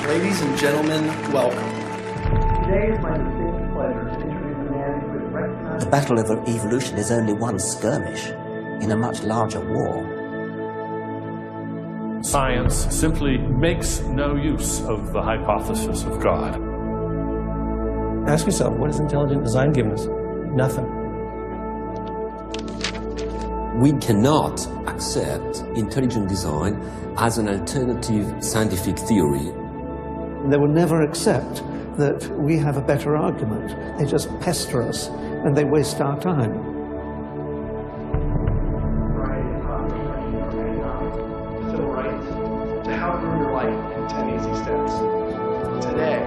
Ladies and gentlemen, welcome. Today is my distinct pleasure to introduce a man who is recognized. The battle of evolution is only one skirmish in a much larger war. Science simply makes no use of the hypothesis of God. Ask yourself, what has intelligent design given us? Nothing. We cannot accept intelligent design as an alternative scientific theory. They will never accept that we have a better argument. They just pester us and they waste our time. Civil rights to how to grow your life in 10 easy steps. Today,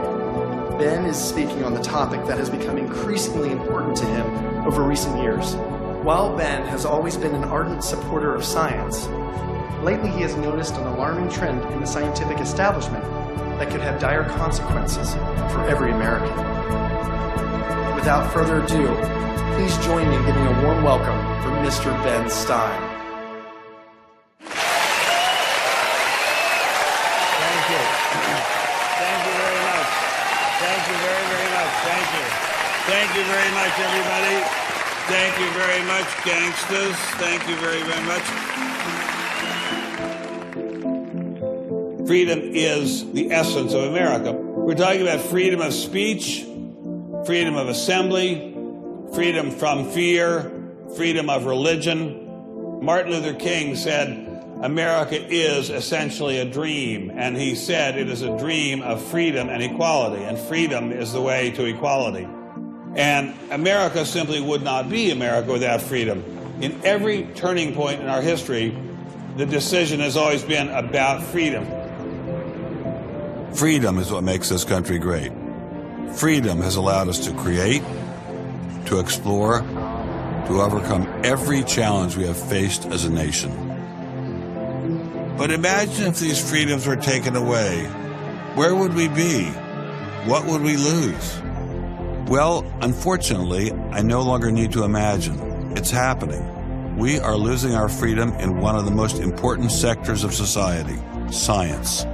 Ben is speaking on the topic that has become increasingly important to him over recent years. While Ben has always been an ardent supporter of science, lately he has noticed an alarming trend in the scientific establishment that could have dire consequences for every American. Without further ado, please join me in giving a warm welcome for Mr. Ben Stein. Thank you. Thank you very much. Thank you very, very much. Thank you. Thank you very much, everybody. Thank you very much, gangsters. Thank you very, very much. Freedom is the essence of America. We're talking about freedom of speech, freedom of assembly, freedom from fear, freedom of religion. Martin Luther King said, America is essentially a dream, and he said it is a dream of freedom and equality, and freedom is the way to equality. And America simply would not be America without freedom. In every turning point in our history, the decision has always been about freedom. Freedom is what makes this country great. Freedom has allowed us to create, to explore, to overcome every challenge we have faced as a nation. But imagine if these freedoms were taken away. Where would we be? What would we lose? Well, unfortunately, I no longer need to imagine. It's happening. We are losing our freedom in one of the most important sectors of society, science.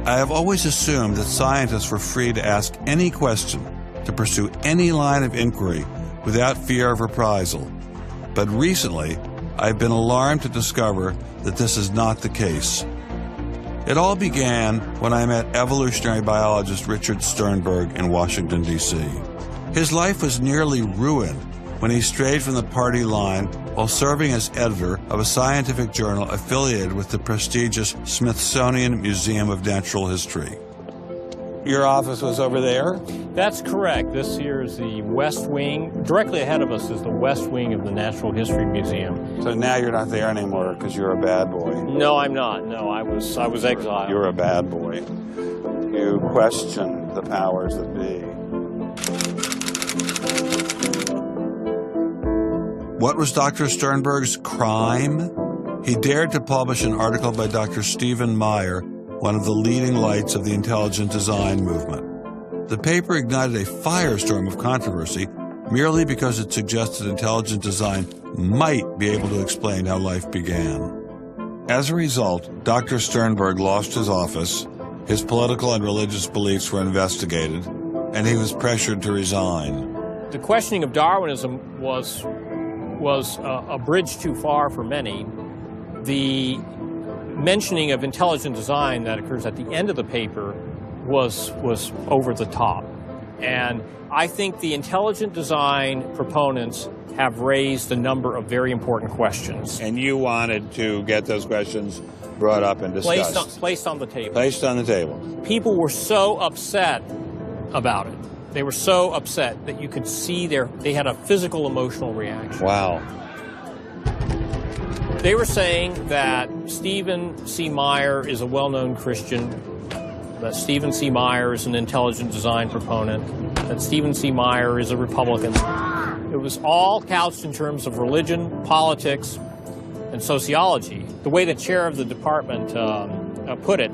I have always assumed that scientists were free to ask any question, to pursue any line of inquiry without fear of reprisal. But recently, I've been alarmed to discover that this is not the case. It all began when I met evolutionary biologist Richard Sternberg in Washington, D.C. His life was nearly ruined when he strayed from the party line while serving as editor of a scientific journal affiliated with the prestigious Smithsonian Museum of Natural History. Your office was over there? That's correct. This here is the West Wing. Directly ahead of us is the West Wing of the Natural History Museum. So now you're not there anymore because you're a bad boy. No, I'm not. No, I was exiled. You're a bad boy. You question the powers that be. What was Dr. Sternberg's crime? He dared to publish an article by Dr. Stephen Meyer, one of the leading lights of the intelligent design movement. The paper ignited a firestorm of controversy merely because it suggested intelligent design might be able to explain how life began. As a result, Dr. Sternberg lost his office His political and religious beliefs were investigated, and he was pressured to resign. The questioning of Darwinism was a bridge too far for many. The mentioning of intelligent design that occurs at the end of the paper was over the top. And I think the intelligent design proponents have raised a number of very important questions. And you wanted to get those questions brought up and discussed. Placed on the table. Placed on the table. People were so upset about it. They were so upset that you could see they had a physical, emotional reaction. Wow. They were saying that Stephen C. Meyer is a well-known Christian, that Stephen C. Meyer is an intelligent design proponent, that Stephen C. Meyer is a Republican. It was all couched in terms of religion, politics, and sociology. The way the chair of the department put it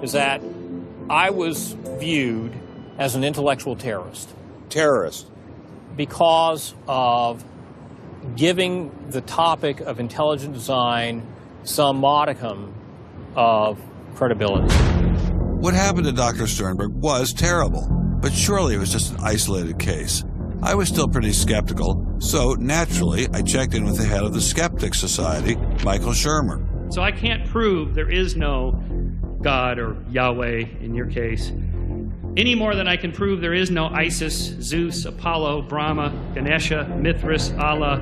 is that I was viewed as an intellectual terrorist. Terrorist. Because of giving the topic of intelligent design some modicum of credibility. What happened to Dr. Sternberg was terrible, but surely it was just an isolated case. I was still pretty skeptical, so naturally I checked in with the head of the Skeptics Society, Michael Shermer. So I can't prove there is no God or Yahweh in your case, any more than I can prove there is no Isis, Zeus, Apollo, Brahma, Ganesha, Mithras, Allah,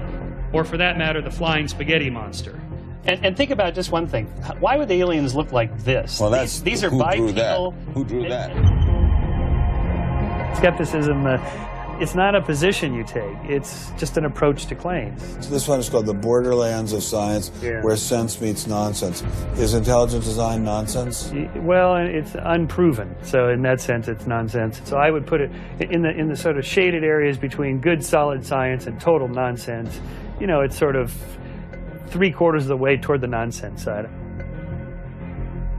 or for that matter, the flying spaghetti monster. And think about just one thing. Why would the aliens look like this? Well, these are bipedal. Who drew that? Skepticism, it's not a position you take. It's just an approach to claims. This one is called the borderlands of science, where sense meets nonsense. Is intelligent design nonsense? Well, it's unproven. So in that sense, it's nonsense. So I would put it in the sort of shaded areas between good, solid science and total nonsense. You know, it's sort of 3/4 of the way toward the nonsense side.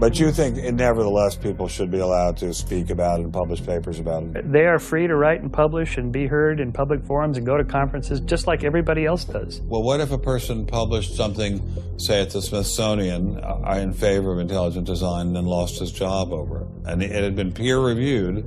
But you think, nevertheless, people should be allowed to speak about it and publish papers about it? They are free to write and publish and be heard in public forums and go to conferences just like everybody else does. Well, what if a person published something, say at the Smithsonian, in favor of intelligent design and then lost his job over it? And it had been peer-reviewed,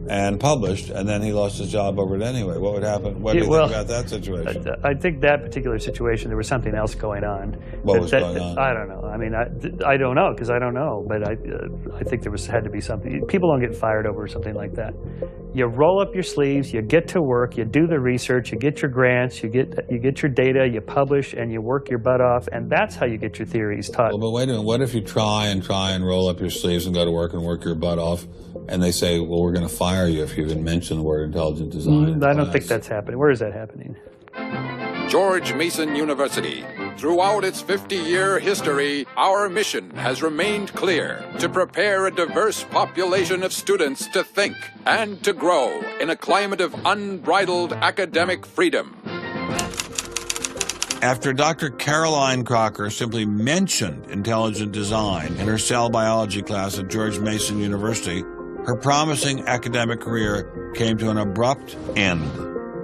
and published, and then he lost his job over it anyway. What would happen? What do you think about that situation? I think that particular situation, there was something else going on. What was going on? I don't know. I mean, I don't know, because I don't know. But I think there had to be something. People don't get fired over something like that. You roll up your sleeves, you get to work, you do the research, you get your grants, you get your data, you publish, and you work your butt off, and that's how you get your theories taught. Well, but wait a minute. What if you try and roll up your sleeves and go to work and work your butt off, and they say, well, we're going to fire you if you even mention the word intelligent design? I don't think that's happening. Where is that happening? George Mason University. Throughout its 50-year history, our mission has remained clear: to prepare a diverse population of students to think and to grow in a climate of unbridled academic freedom. After Dr. Caroline Crocker simply mentioned intelligent design in her cell biology class at George Mason University, her promising academic career came to an abrupt end.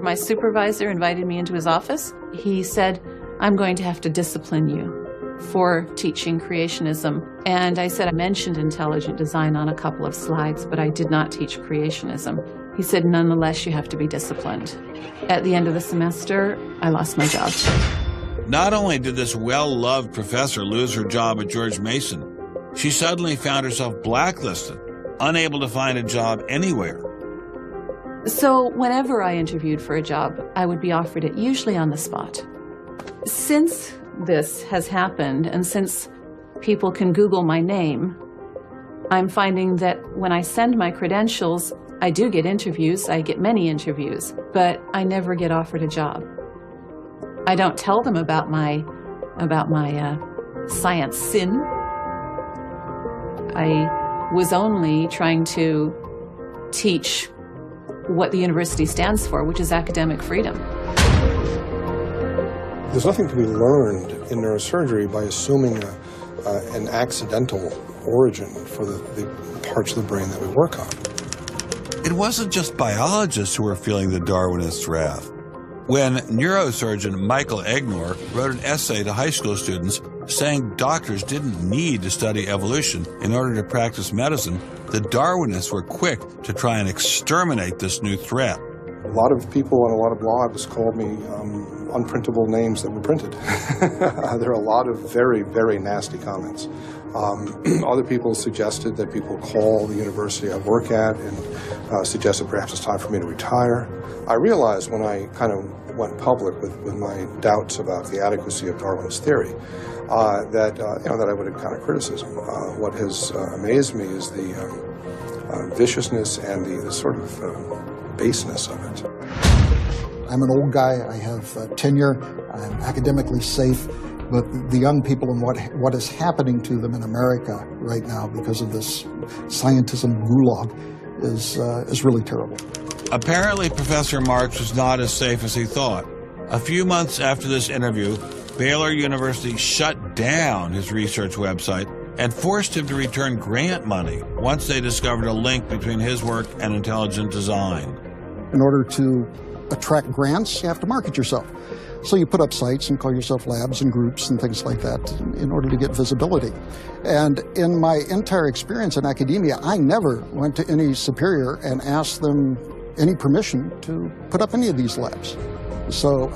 My supervisor invited me into his office. He said, "I'm going to have to discipline you for teaching creationism." And I said, I mentioned intelligent design on a couple of slides, but I did not teach creationism. He said, "Nonetheless, you have to be disciplined." At the end of the semester, I lost my job. Not only did this well-loved professor lose her job at George Mason, she suddenly found herself blacklisted, unable to find a job anywhere. So whenever I interviewed for a job, I would be offered it, usually on the spot. Since this has happened, and since people can Google my name, I'm finding that when I send my credentials, I do get interviews. I get many interviews, but I never get offered a job. I don't tell them about my science sin. I was only trying to teach what the university stands for, which is academic freedom. There's nothing to be learned in neurosurgery by assuming an accidental origin for the parts of the brain that we work on. It wasn't just biologists who were feeling the Darwinist wrath. When neurosurgeon Michael Egnor wrote an essay to high school students saying doctors didn't need to study evolution in order to practice medicine, the Darwinists were quick to try and exterminate this new threat. A lot of people on a lot of blogs called me unprintable names that were printed. There are a lot of very, very nasty comments. Other people suggested that people call the university I work at and suggested perhaps it's time for me to retire. I realized when I kind of went public with my doubts about the adequacy of Darwin's theory that I would encounter criticism. What has amazed me is the viciousness and the sort of baseness of it. I'm an old guy. I have tenure. I'm academically safe. But the young people and what is happening to them in America right now because of this scientism gulag is really terrible. Apparently, Professor Marks was not as safe as he thought. A few months after this interview, Baylor University shut down his research website and forced him to return grant money once they discovered a link between his work and intelligent design. In order to attract grants, you have to market yourself. So you put up sites and call yourself labs and groups and things like that in order to get visibility. And in my entire experience in academia, I never went to any superior and asked them any permission to put up any of these labs. So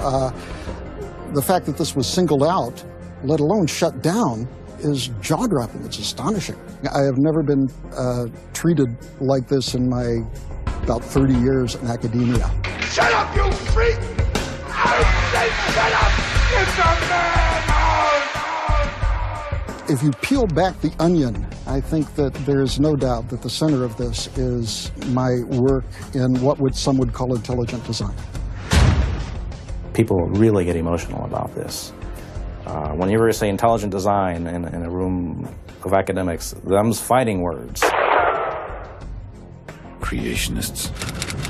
the fact that this was singled out, let alone shut down, is jaw-dropping. It's astonishing. I have never been treated like this in my about 30 years in academia. Shut up, you freak! I say shut up! Get the man out! If you peel back the onion, I think that there is no doubt that the center of this is my work in what some would call intelligent design. People really get emotional about this. Whenever you say intelligent design in a room of academics, them's fighting words. Creationists.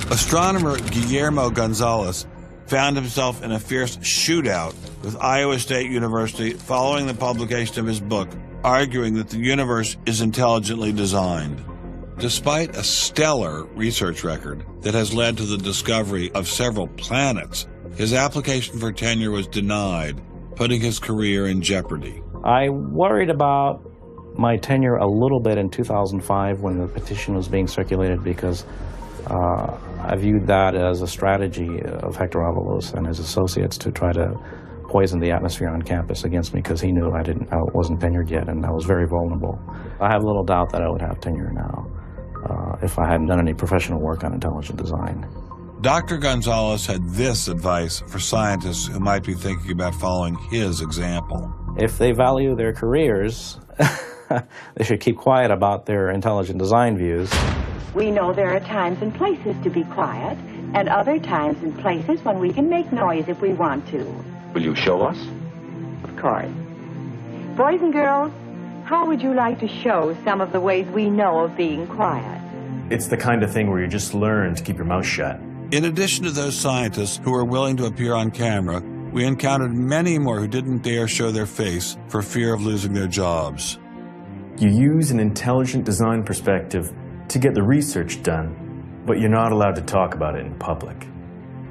Astronomer Guillermo Gonzalez found himself in a fierce shootout with Iowa State University following the publication of his book, arguing that the universe is intelligently designed. Despite a stellar research record that has led to the discovery of several planets, his application for tenure was denied, putting his career in jeopardy. I worried about my tenure a little bit in 2005 when the petition was being circulated because I viewed that as a strategy of Hector Avalos and his associates to try to poison the atmosphere on campus against me because he knew I wasn't tenured yet and I was very vulnerable. I have little doubt that I would have tenure now if I hadn't done any professional work on intelligent design. Dr. Gonzalez had this advice for scientists who might be thinking about following his example. If they value their careers, they should keep quiet about their intelligent design views. We know there are times and places to be quiet, and other times and places when we can make noise if we want to. Will you show us? Of course. Boys and girls, how would you like to show some of the ways we know of being quiet? It's the kind of thing where you just learn to keep your mouth shut. In addition to those scientists who were willing to appear on camera, we encountered many more who didn't dare show their face for fear of losing their jobs. You use an intelligent design perspective to get the research done, but you're not allowed to talk about it in public.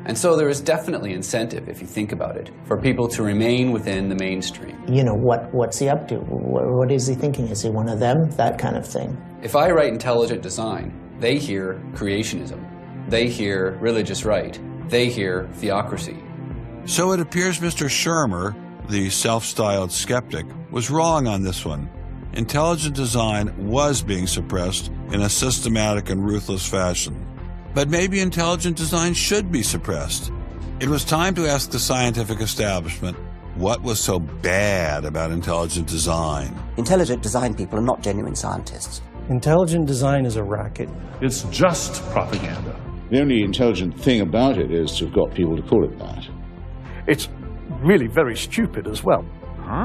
And so there is definitely incentive, if you think about it, for people to remain within the mainstream. You know, what's he up to? What is he thinking? Is he one of them? That kind of thing. If I write intelligent design, they hear creationism. They hear religious right. They hear theocracy. So it appears Mr. Shermer, the self-styled skeptic, was wrong on this one. Intelligent design was being suppressed in a systematic and ruthless fashion. But maybe intelligent design should be suppressed. It was time to ask the scientific establishment what was so bad about intelligent design. Intelligent design people are not genuine scientists. Intelligent design is a racket. It's just propaganda. The only intelligent thing about it is to have got people to call it that. It's really very stupid as well.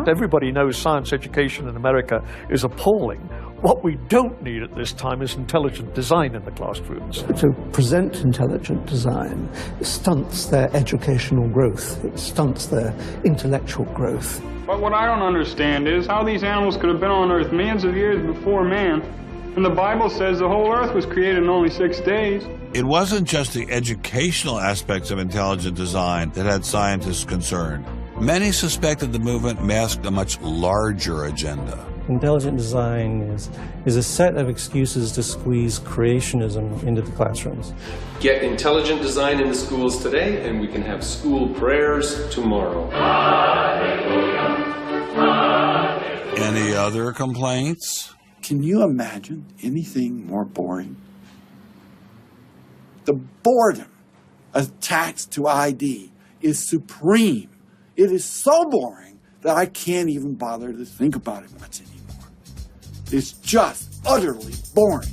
Everybody knows science education in America is appalling. What we don't need at this time is intelligent design in the classrooms. To present intelligent design stunts their educational growth. It stunts their intellectual growth. But what I don't understand is how these animals could have been on Earth millions of years before man. And the Bible says the whole Earth was created in only 6 days. It wasn't just the educational aspects of intelligent design that had scientists concerned. Many suspected the movement masked a much larger agenda. Intelligent design is a set of excuses to squeeze creationism into the classrooms. Get intelligent design into schools today, and we can have school prayers tomorrow. Any other complaints? Can you imagine anything more boring? The boredom attached to ID is supreme. It is so boring that I can't even bother to think about it much anymore. It's just utterly boring.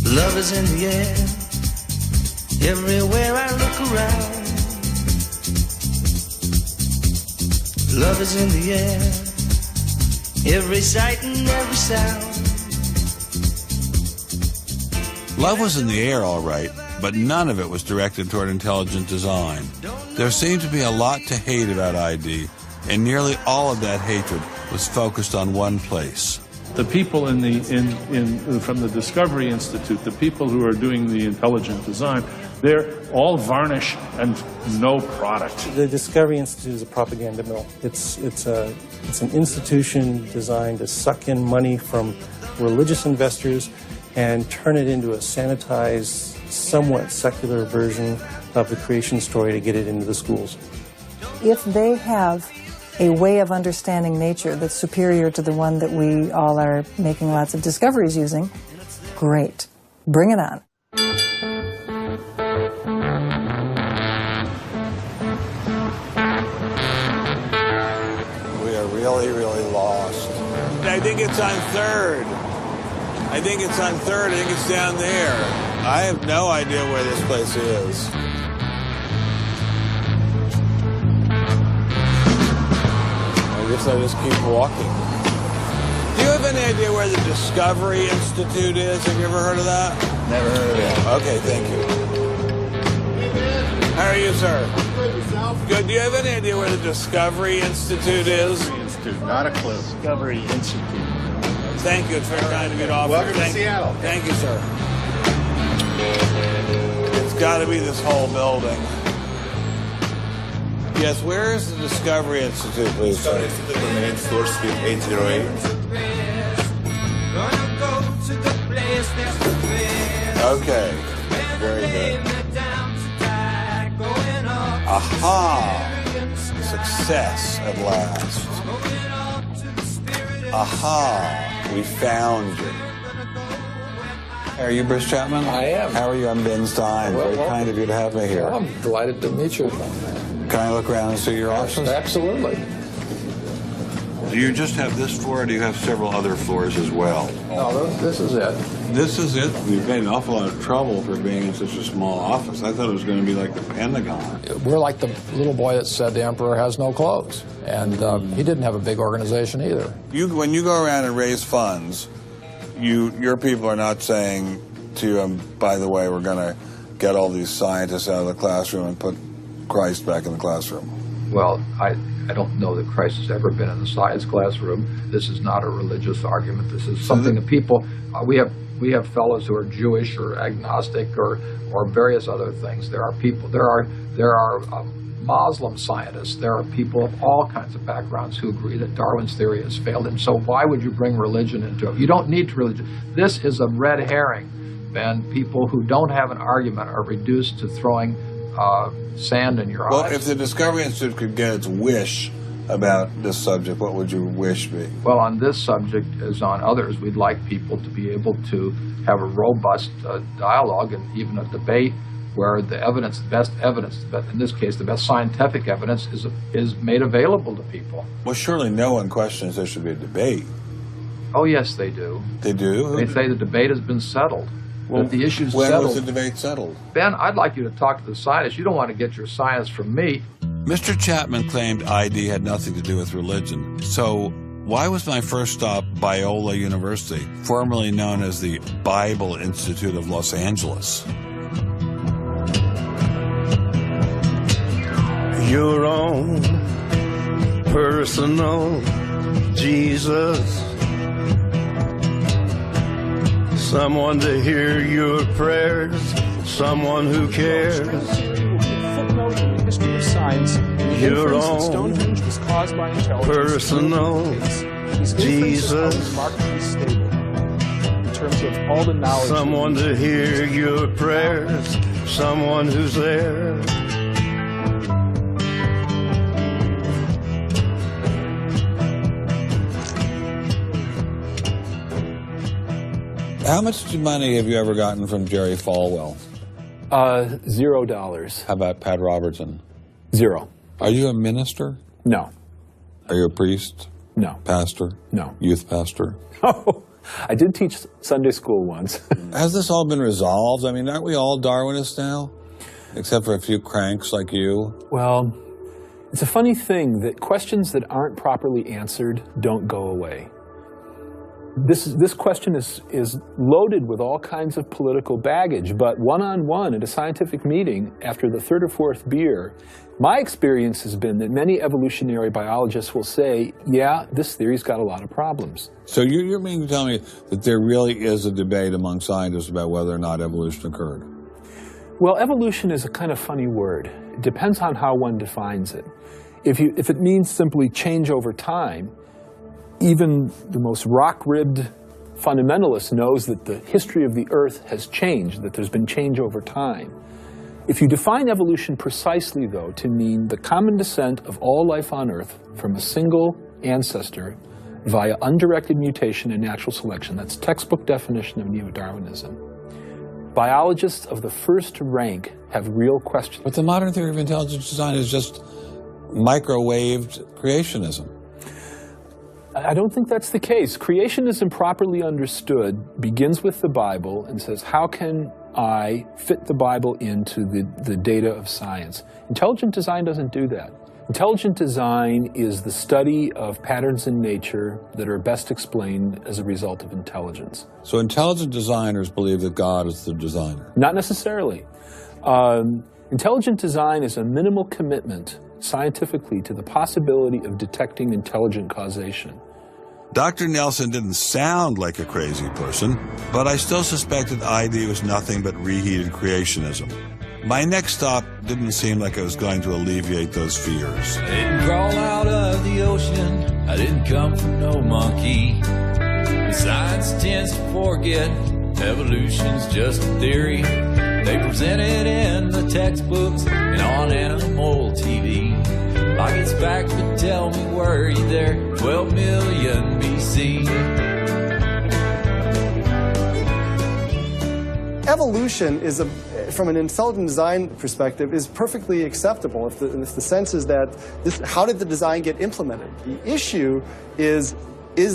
Love is in the air, everywhere I look around. Love is in the air, every sight and every sound. Love was in the air, all right, but none of it was directed toward intelligent design. There seemed to be a lot to hate about ID, and nearly all of that hatred was focused on one place. The people from the Discovery Institute, the people who are doing the intelligent design, they're all varnish and no product. The Discovery Institute is a propaganda mill. It's an institution designed to suck in money from religious investors and turn it into a sanitized, somewhat secular version of the creation story to get it into the schools. If they have a way of understanding nature that's superior to the one that we all are making lots of discoveries using, great. Bring it on. We are really, really lost. I think it's on 3rd. I think it's on 3rd. I think it's down there. I have no idea where this place is. I guess I just keep walking. Do you have any idea where the Discovery Institute is? Have you ever heard of that? Never heard of it. Okay, thank you. How are you, sir? Good. Do you have any idea where the Discovery Institute is? Not a clue. Discovery Institute. Thank you. It's very kind of you to offer. Welcome to Seattle. Thank you, sir. It's got to be this whole building. Yes, where is the Discovery Institute, please, sir? Discovery Institute on the 8th floor, suite 808. Okay. Very good. Aha! Success at last. Aha! We found you. Are you Bruce Chapman? I am. How are you? I'm Ben Stein. Well, Very kind of you to have me here. Well, I'm delighted to meet you. Can I look around and see your office? Absolutely. Do you just have this floor, or do you have several other floors as well? No, this is it. This is it? We've made an awful lot of trouble for being in such a small office. I thought it was going to be like the Pentagon. We're like the little boy that said the emperor has no clothes. And he didn't have a big organization either. When you go around and raise funds, your people are not saying to you, by the way, we're going to get all these scientists out of the classroom and put Christ back in the classroom. Well, I don't know that Christ has ever been in the science classroom. This is not a religious argument. This is something that people, we have fellows who are Jewish or agnostic or various other things. There are people, there are Muslim scientists. There are people of all kinds of backgrounds who agree that Darwin's theory has failed. And so why would you bring religion into it? You don't need religion. This is a red herring, Ben. People who don't have an argument are reduced to throwing sand in your eyes. Well, if the Discovery Institute could get its wish about this subject, what would your wish be? Well, on this subject, as on others, we'd like people to be able to have a robust dialogue and even a debate where the evidence, the best evidence, in this case, the best scientific evidence is made available to people. Well, surely no one questions there should be a debate. Oh, yes, they do. They do? They say the debate has been settled. Well, that the issue's when settled. was the debate settled? Ben, I'd like you to talk to the scientists. You don't want to get your science from me. Mr. Chapman claimed ID had nothing to do with religion. So why was my first stop Biola University, formerly known as the Bible Institute of Los Angeles? Your own personal Jesus. Someone to hear your prayers, someone who cares. Footnote in the history of science, your inference that own Stonehenge was caused by intelligence. personal These inferences Jesus. are remarkably stable in terms of all the knowledge. Someone to hear your prayers, someone who's there. How much money have you ever gotten from Jerry Falwell? $0. How about Pat Robertson? 0. Are you a minister? No. Are you a priest? No. Pastor? No. Youth pastor? Oh, I did teach Sunday school once. Has this all been resolved? I mean, aren't we all Darwinists now? Except for a few cranks like you? Well, it's a funny thing that questions that aren't properly answered don't go away. This question is loaded with all kinds of political baggage, but one-on-one at a scientific meeting after the third or fourth beer, my experience has been that many evolutionary biologists will say, yeah, this theory's got a lot of problems. So you're meaning to tell me that there really is a debate among scientists about whether or not evolution occurred? Well, evolution is a kind of funny word. It depends on how one defines it. If it means simply change over time, even the most rock-ribbed fundamentalist knows that the history of the Earth has changed, that there's been change over time. If you define evolution precisely, though, to mean the common descent of all life on Earth from a single ancestor via undirected mutation and natural selection, that's textbook definition of neo-Darwinism, biologists of the first rank have real questions. But the modern theory of intelligent design is just microwaved creationism. I don't think that's the case. Creationism, properly understood, begins with the Bible and says, how can I fit the Bible into the data of science? Intelligent design doesn't do that. Intelligent design is the study of patterns in nature that are best explained as a result of intelligence. So intelligent designers believe that God is the designer? Not necessarily. Intelligent design is a minimal commitment scientifically to the possibility of detecting intelligent causation. Dr. Nelson didn't sound like a crazy person, but I still suspected ID was nothing but reheated creationism. My next stop didn't seem like it was going to alleviate those fears. I didn't crawl out of the ocean, I didn't come from no monkey. Science tends to forget evolution's just a theory. They present it in the textbooks and on animal TV. Like it's back, but tell me, were you there 12 million BC? Evolution is, from an intelligent design perspective, is perfectly acceptable if the sense is that how did the design get implemented? The issue is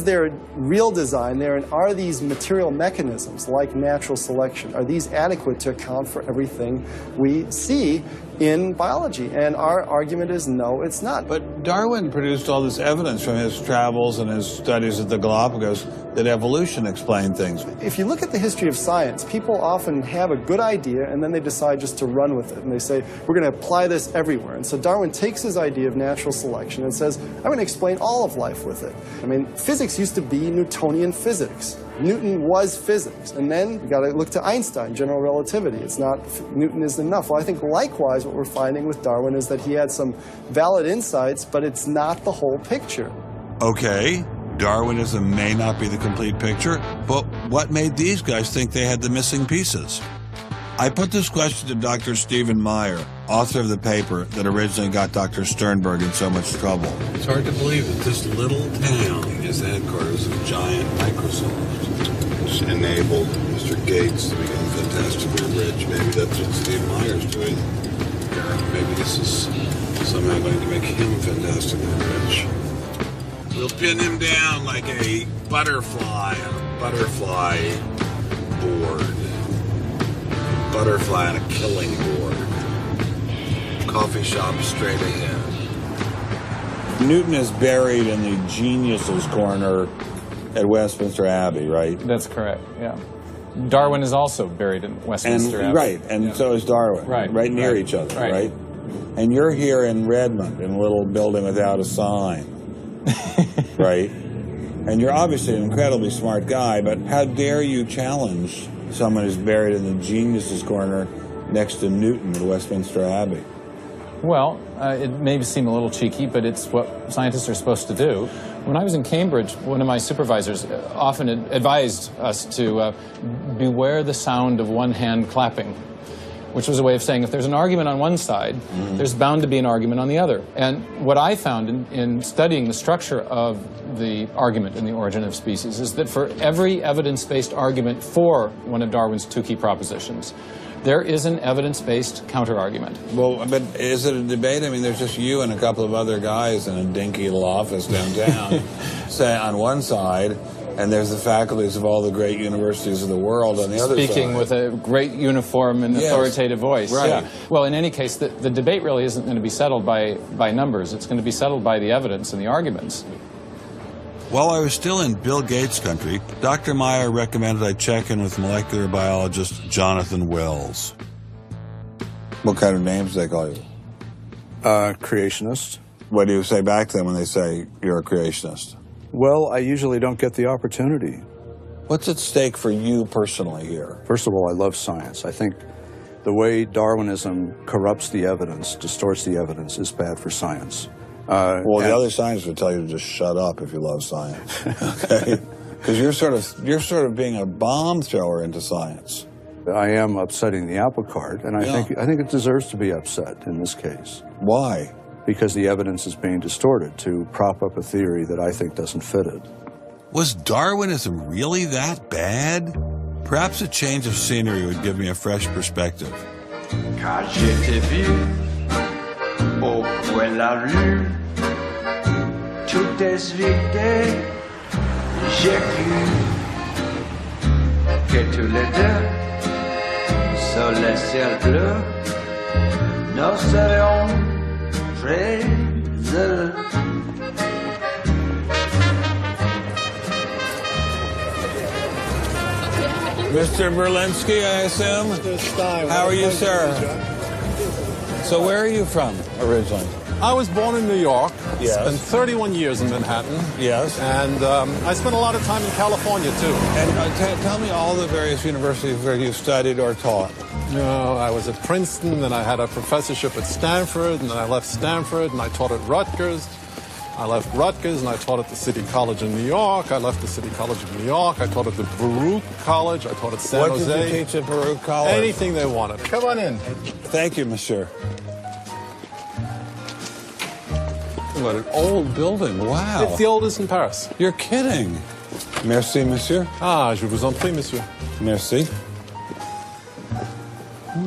there real design there, and are these material mechanisms like natural selection, are these adequate to account for everything we see in biology? And our argument is no, it's not. But Darwin produced all this evidence from his travels and his studies at the Galapagos that evolution explained things. If you look at the history of science, people often have a good idea and then they decide just to run with it. And they say, we're going to apply this everywhere. And so Darwin takes his idea of natural selection and says, I'm going to explain all of life with it. I mean, physics used to be Newtonian physics. Newton was physics. And then you got to look to Einstein, general relativity. It's not, Newton isn't enough. Well, I think likewise what we're finding with Darwin is that he had some valid insights, but it's not the whole picture. Okay, Darwinism may not be the complete picture, but what made these guys think they had the missing pieces? I put this question to Dr. Stephen Meyer, author of the paper that originally got Dr. Sternberg in so much trouble. It's hard to believe that this little town is the headquarters of giant Microsoft, which enabled Mr. Gates to become fantastically rich. Maybe that's what Steve Meyer's doing. Maybe this is somehow going to make him fantastically rich. We'll pin him down like a butterfly on a butterfly board. A butterfly on a killing board. Coffee shop straight ahead. Newton is buried in the geniuses corner at Westminster Abbey, right? That's correct, yeah. Darwin is also buried in Westminster Abbey. Right, and so is Darwin. Right near each other, right? And you're here in Redmond, in a little building without a sign. Right? And you're obviously an incredibly smart guy, but how dare you challenge someone who's buried in the geniuses corner next to Newton at Westminster Abbey? Well, it may seem a little cheeky, but it's what scientists are supposed to do. When I was in Cambridge, one of my supervisors often advised us to beware the sound of one hand clapping, which was a way of saying if there's an argument on one side, there's bound to be an argument on the other. And what I found in studying the structure of the argument in The Origin of Species is that for every evidence-based argument for one of Darwin's two key propositions, there is an evidence-based counter-argument. Well, but is it a debate? I mean, there's just you and a couple of other guys in a dinky little office downtown, say on one side, and there's the faculties of all the great universities of the world on the other side. Speaking with a great uniform and authoritative voice. Right. Yeah. Well, in any case, the debate really isn't going to be settled by numbers. It's going to be settled by the evidence and the arguments. While I was still in Bill Gates country, Dr. Meyer recommended I check in with molecular biologist Jonathan Wells. What kind of names do they call you? Creationist. What do you say back to them when they say you're a creationist? Well, I usually don't get the opportunity. What's at stake for you personally here? First of all, I love science. I think the way Darwinism corrupts the evidence, distorts the evidence, is bad for science. Well, the other scientists would tell you to just shut up if you love science, okay? Because you're sort of being a bomb thrower into science. I am upsetting the apple cart, and I think it deserves to be upset in this case. Why? Because the evidence is being distorted to prop up a theory that I think doesn't fit it. Was Darwinism really that bad? Perhaps a change of scenery would give me a fresh perspective. Quand je t'ai vu au coin de la rue, tout est vide, j'ai cru que tous les deux, sur le ciel bleu, nous serions très heureux. Mr. Berlinski, I assume? Mr. Stein. How are you, sir? So where are you from originally? I was born in New York. Yes. Spent 31 years in Manhattan. Yes. And I spent a lot of time in California, too. And tell me all the various universities where you studied or taught. I was at Princeton, then I had a professorship at Stanford, and then I left Stanford, and I taught at Rutgers. I left Rutgers, and I taught at the City College in New York. I left the City College of New York. I taught at the Baruch College. I taught at San Jose. What did you teach at Baruch College? Anything they wanted. Come on in. Thank you, monsieur. What an old building. Wow. It's the oldest in Paris. You're kidding. Merci, monsieur. Ah, je vous en prie, monsieur. Merci.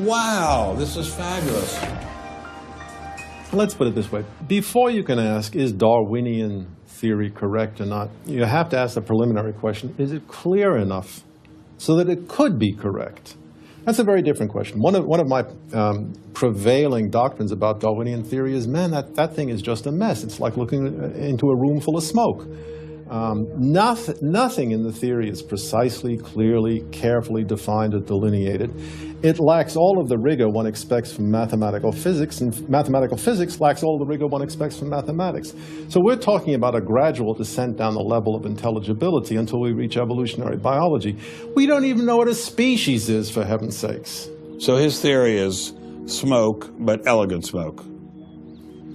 Wow, this is fabulous. Let's put it this way. Before you can ask, is Darwinian theory correct or not, you have to ask the preliminary question, is it clear enough so that it could be correct? That's a very different question. One of my prevailing doctrines about Darwinian theory is, man, that thing is just a mess. It's like looking into a room full of smoke. Nothing in the theory is precisely, clearly, carefully defined or delineated. It lacks all of the rigor one expects from mathematical physics, and mathematical physics lacks all of the rigor one expects from mathematics. So we're talking about a gradual descent down the level of intelligibility until we reach evolutionary biology. We don't even know what a species is, for heaven's sakes. So his theory is smoke, but elegant smoke.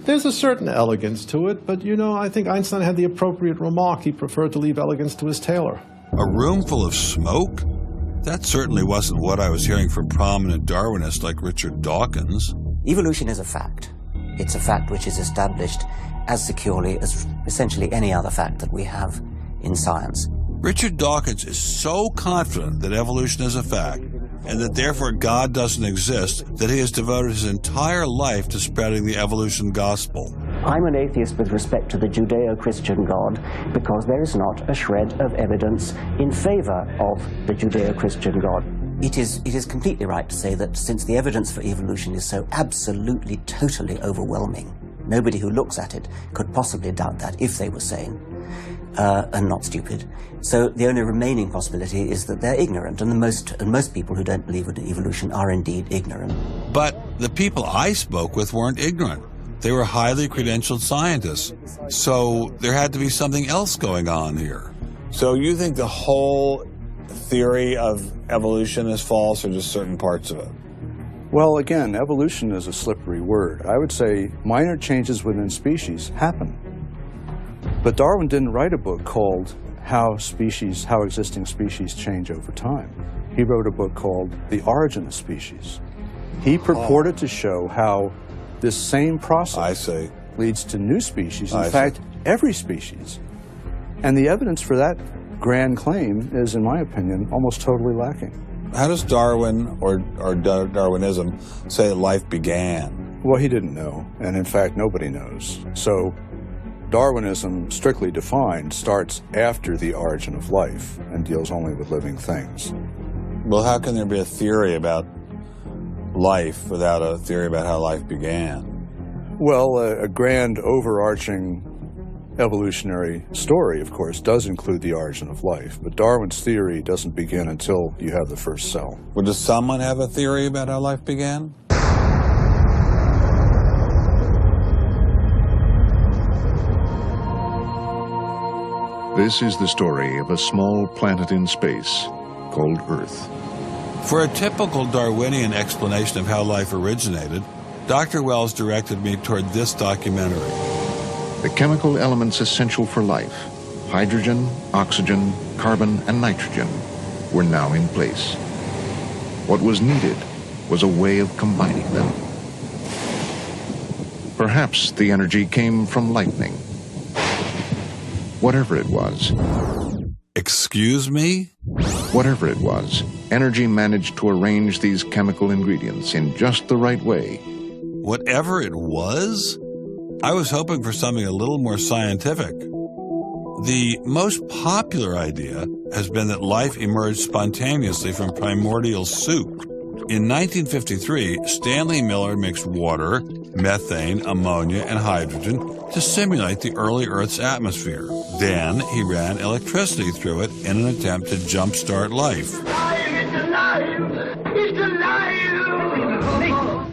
There's a certain elegance to it, but I think Einstein had the appropriate remark. He preferred to leave elegance to his tailor. A room full of smoke? That certainly wasn't what I was hearing from prominent Darwinists like Richard Dawkins. Evolution is a fact. It's a fact which is established as securely as essentially any other fact that we have in science. Richard Dawkins is so confident that evolution is a fact, and that therefore God doesn't exist, that he has devoted his entire life to spreading the evolution gospel. I'm an atheist with respect to the Judeo-Christian God because there is not a shred of evidence in favor of the Judeo-Christian God. It is completely right to say that since the evidence for evolution is so absolutely, totally overwhelming, nobody who looks at it could possibly doubt that if they were sane and not stupid. So the only remaining possibility is that they're ignorant, and most people who don't believe in evolution are indeed ignorant. But the people I spoke with weren't ignorant. They were highly credentialed scientists. So there had to be something else going on here. So you think the whole theory of evolution is false, or just certain parts of it? Well, again, evolution is a slippery word. I would say minor changes within species happen. But Darwin didn't write a book called How Existing Species Change Over Time. He wrote a book called The Origin of Species. He purported to show how this same process leads to new species, in fact, every species. And the evidence for that grand claim is, in my opinion, almost totally lacking. How does Darwin or Darwinism say that life began? Well, he didn't know, and in fact, nobody knows. So Darwinism, strictly defined, starts after the origin of life and deals only with living things. Well, how can there be a theory about life without a theory about how life began? Well, a grand overarching evolutionary story, of course, does include the origin of life, but Darwin's theory doesn't begin until you have the first cell. Well, does someone have a theory about how life began? This is the story of a small planet in space called Earth. For a typical Darwinian explanation of how life originated, Dr. Wells directed me toward this documentary. The chemical elements essential for life, hydrogen, oxygen, carbon, and nitrogen, were now in place. What was needed was a way of combining them. Perhaps the energy came from lightning. Whatever it was. Excuse me? Whatever it was, energy managed to arrange these chemical ingredients in just the right way. Whatever it was? I was hoping for something a little more scientific. The most popular idea has been that life emerged spontaneously from primordial soup. In 1953, Stanley Miller mixed water, methane, ammonia, and hydrogen to simulate the early Earth's atmosphere. Then he ran electricity through it in an attempt to jumpstart life. It's alive! It's alive!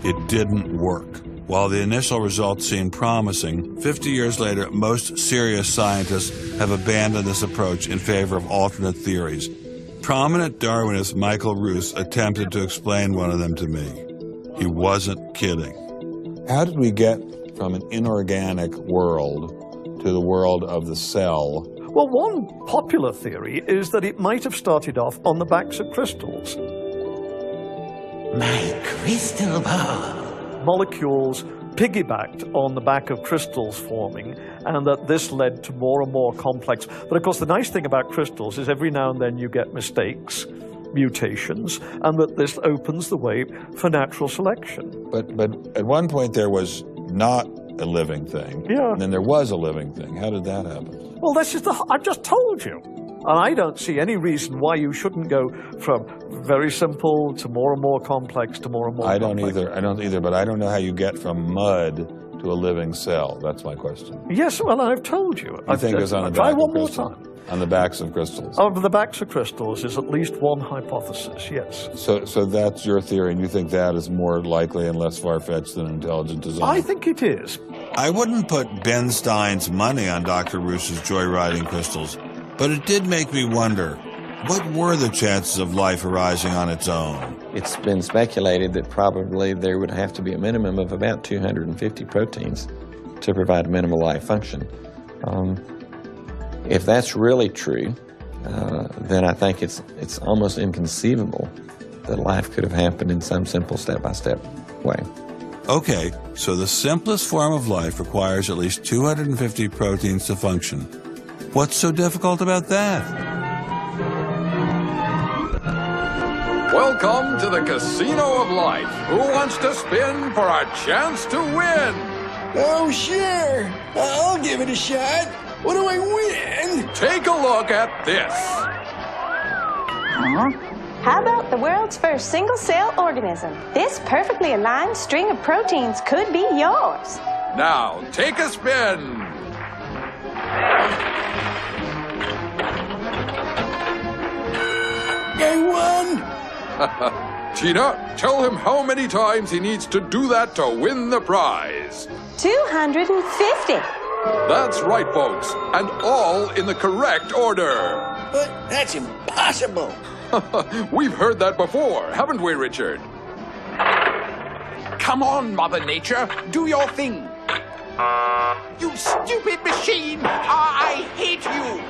It didn't work. While the initial results seemed promising, 50 years later, most serious scientists have abandoned this approach in favor of alternate theories. Prominent Darwinist Michael Roos attempted to explain one of them to me. He wasn't kidding. How did we get from an inorganic world to the world of the cell? Well, one popular theory is that it might have started off on the backs of crystals. My crystal ball. Molecules piggybacked on the back of crystals forming, and that this led to more and more complex. But of course, the nice thing about crystals is every now and then you get mistakes, mutations, and that this opens the way for natural selection. But at one point there was not a living thing, and then there was a living thing. How did that happen? Well, this is I've just told you. And I don't see any reason why you shouldn't go from very simple to more and more complex to more and more complex. I don't either, but I don't know how you get from mud to a living cell. That's my question. Yes, well, I've told you. I think it's on the back of crystals. On the backs of crystals. On the backs of crystals is at least one hypothesis, yes. So that's your theory, and you think that is more likely and less far-fetched than intelligent design? I think it is. I wouldn't put Ben Stein's money on Dr. Roos's joyriding crystals, but it did make me wonder, what were the chances of life arising on its own? It's been speculated that probably there would have to be a minimum of about 250 proteins to provide a minimal life function. If that's really true, then I think it's almost inconceivable that life could have happened in some simple step-by-step way. Okay, so the simplest form of life requires at least 250 proteins to function. What's so difficult about that? Welcome to the Casino of Life. Who wants to spin for a chance to win? Oh, sure. I'll give it a shot. What do I win? Take a look at this. How about the world's first single-cell organism? This perfectly aligned string of proteins could be yours. Now, take a spin. I won. Tina, tell him how many times he needs to do that to win the prize. 250. That's right, folks, and all in the correct order. But that's impossible. We've heard that before, haven't we, Richard? Come on, Mother Nature, do your thing. You stupid machine! I hate you!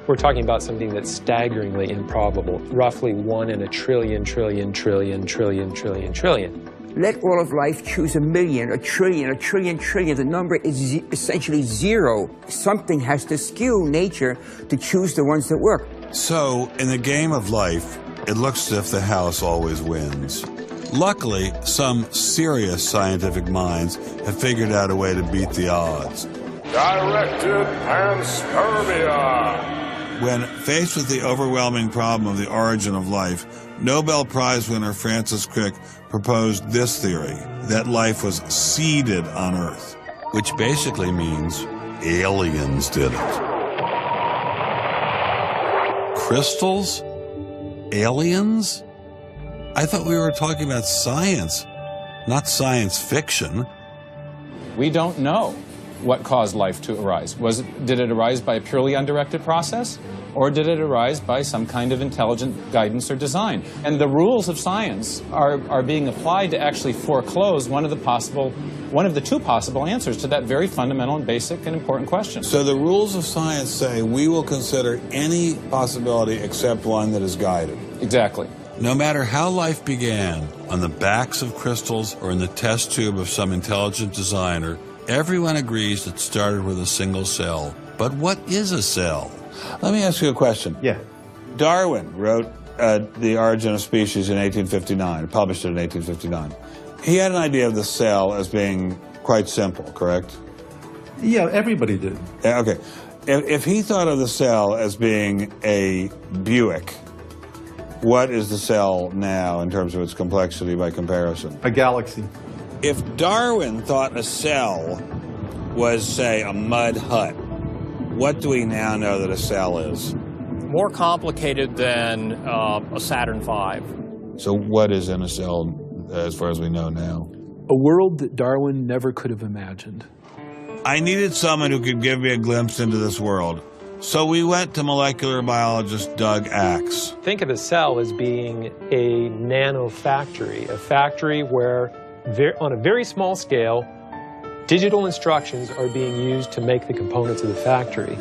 We're talking about something that's staggeringly improbable, roughly 1 in a trillion, trillion, trillion, trillion, trillion, trillion. Let all of life choose a million, a trillion, trillion. The number is essentially zero. Something has to skew nature to choose the ones that work. So, in the game of life, it looks as if the house always wins. Luckily, some serious scientific minds have figured out a way to beat the odds. Directed panspermia. When faced with the overwhelming problem of the origin of life, Nobel Prize winner Francis Crick proposed this theory, that life was seeded on Earth, which basically means aliens did it. Crystals? Aliens? I thought we were talking about science, not science fiction. We don't know what caused life to arise. Did it arise by a purely undirected process? Or did it arise by some kind of intelligent guidance or design? And the rules of science are being applied to actually foreclose one of the two possible answers to that very fundamental and basic and important question. So the rules of science say we will consider any possibility except one that is guided. Exactly. No matter how life began, on the backs of crystals or in the test tube of some intelligent designer, everyone agrees it started with a single cell. But what is a cell? Let me ask you a question. Yeah. Darwin wrote The Origin of Species in 1859, published it in 1859. He had an idea of the cell as being quite simple, correct? Yeah, everybody did. Okay. If he thought of the cell as being a Buick, what is the cell now in terms of its complexity by comparison? A galaxy. If Darwin thought a cell was, say, a mud hut, what do we now know that a cell is? More complicated than a Saturn V. So what is in a cell as far as we know now? A world that Darwin never could have imagined. I needed someone who could give me a glimpse into this world. So we went to molecular biologist Doug Axe. Think of a cell as being a nanofactory, a factory where, on a very small scale, digital instructions are being used to make the components of the factory.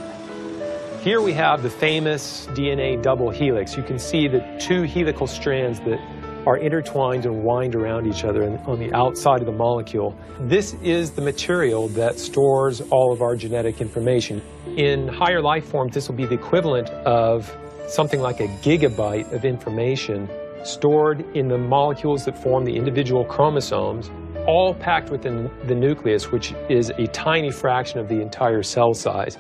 Here we have the famous DNA double helix. You can see the two helical strands that are intertwined and wind around each other on the outside of the molecule. This is the material that stores all of our genetic information. In higher life forms, this will be the equivalent of something like a gigabyte of information stored in the molecules that form the individual chromosomes, all packed within the nucleus, which is a tiny fraction of the entire cell size.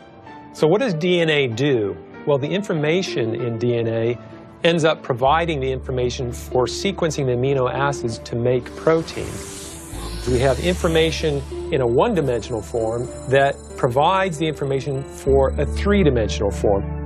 So what does DNA do? Well, the information in DNA ends up providing the information for sequencing the amino acids to make proteins. We have information in a one-dimensional form that provides the information for a three-dimensional form.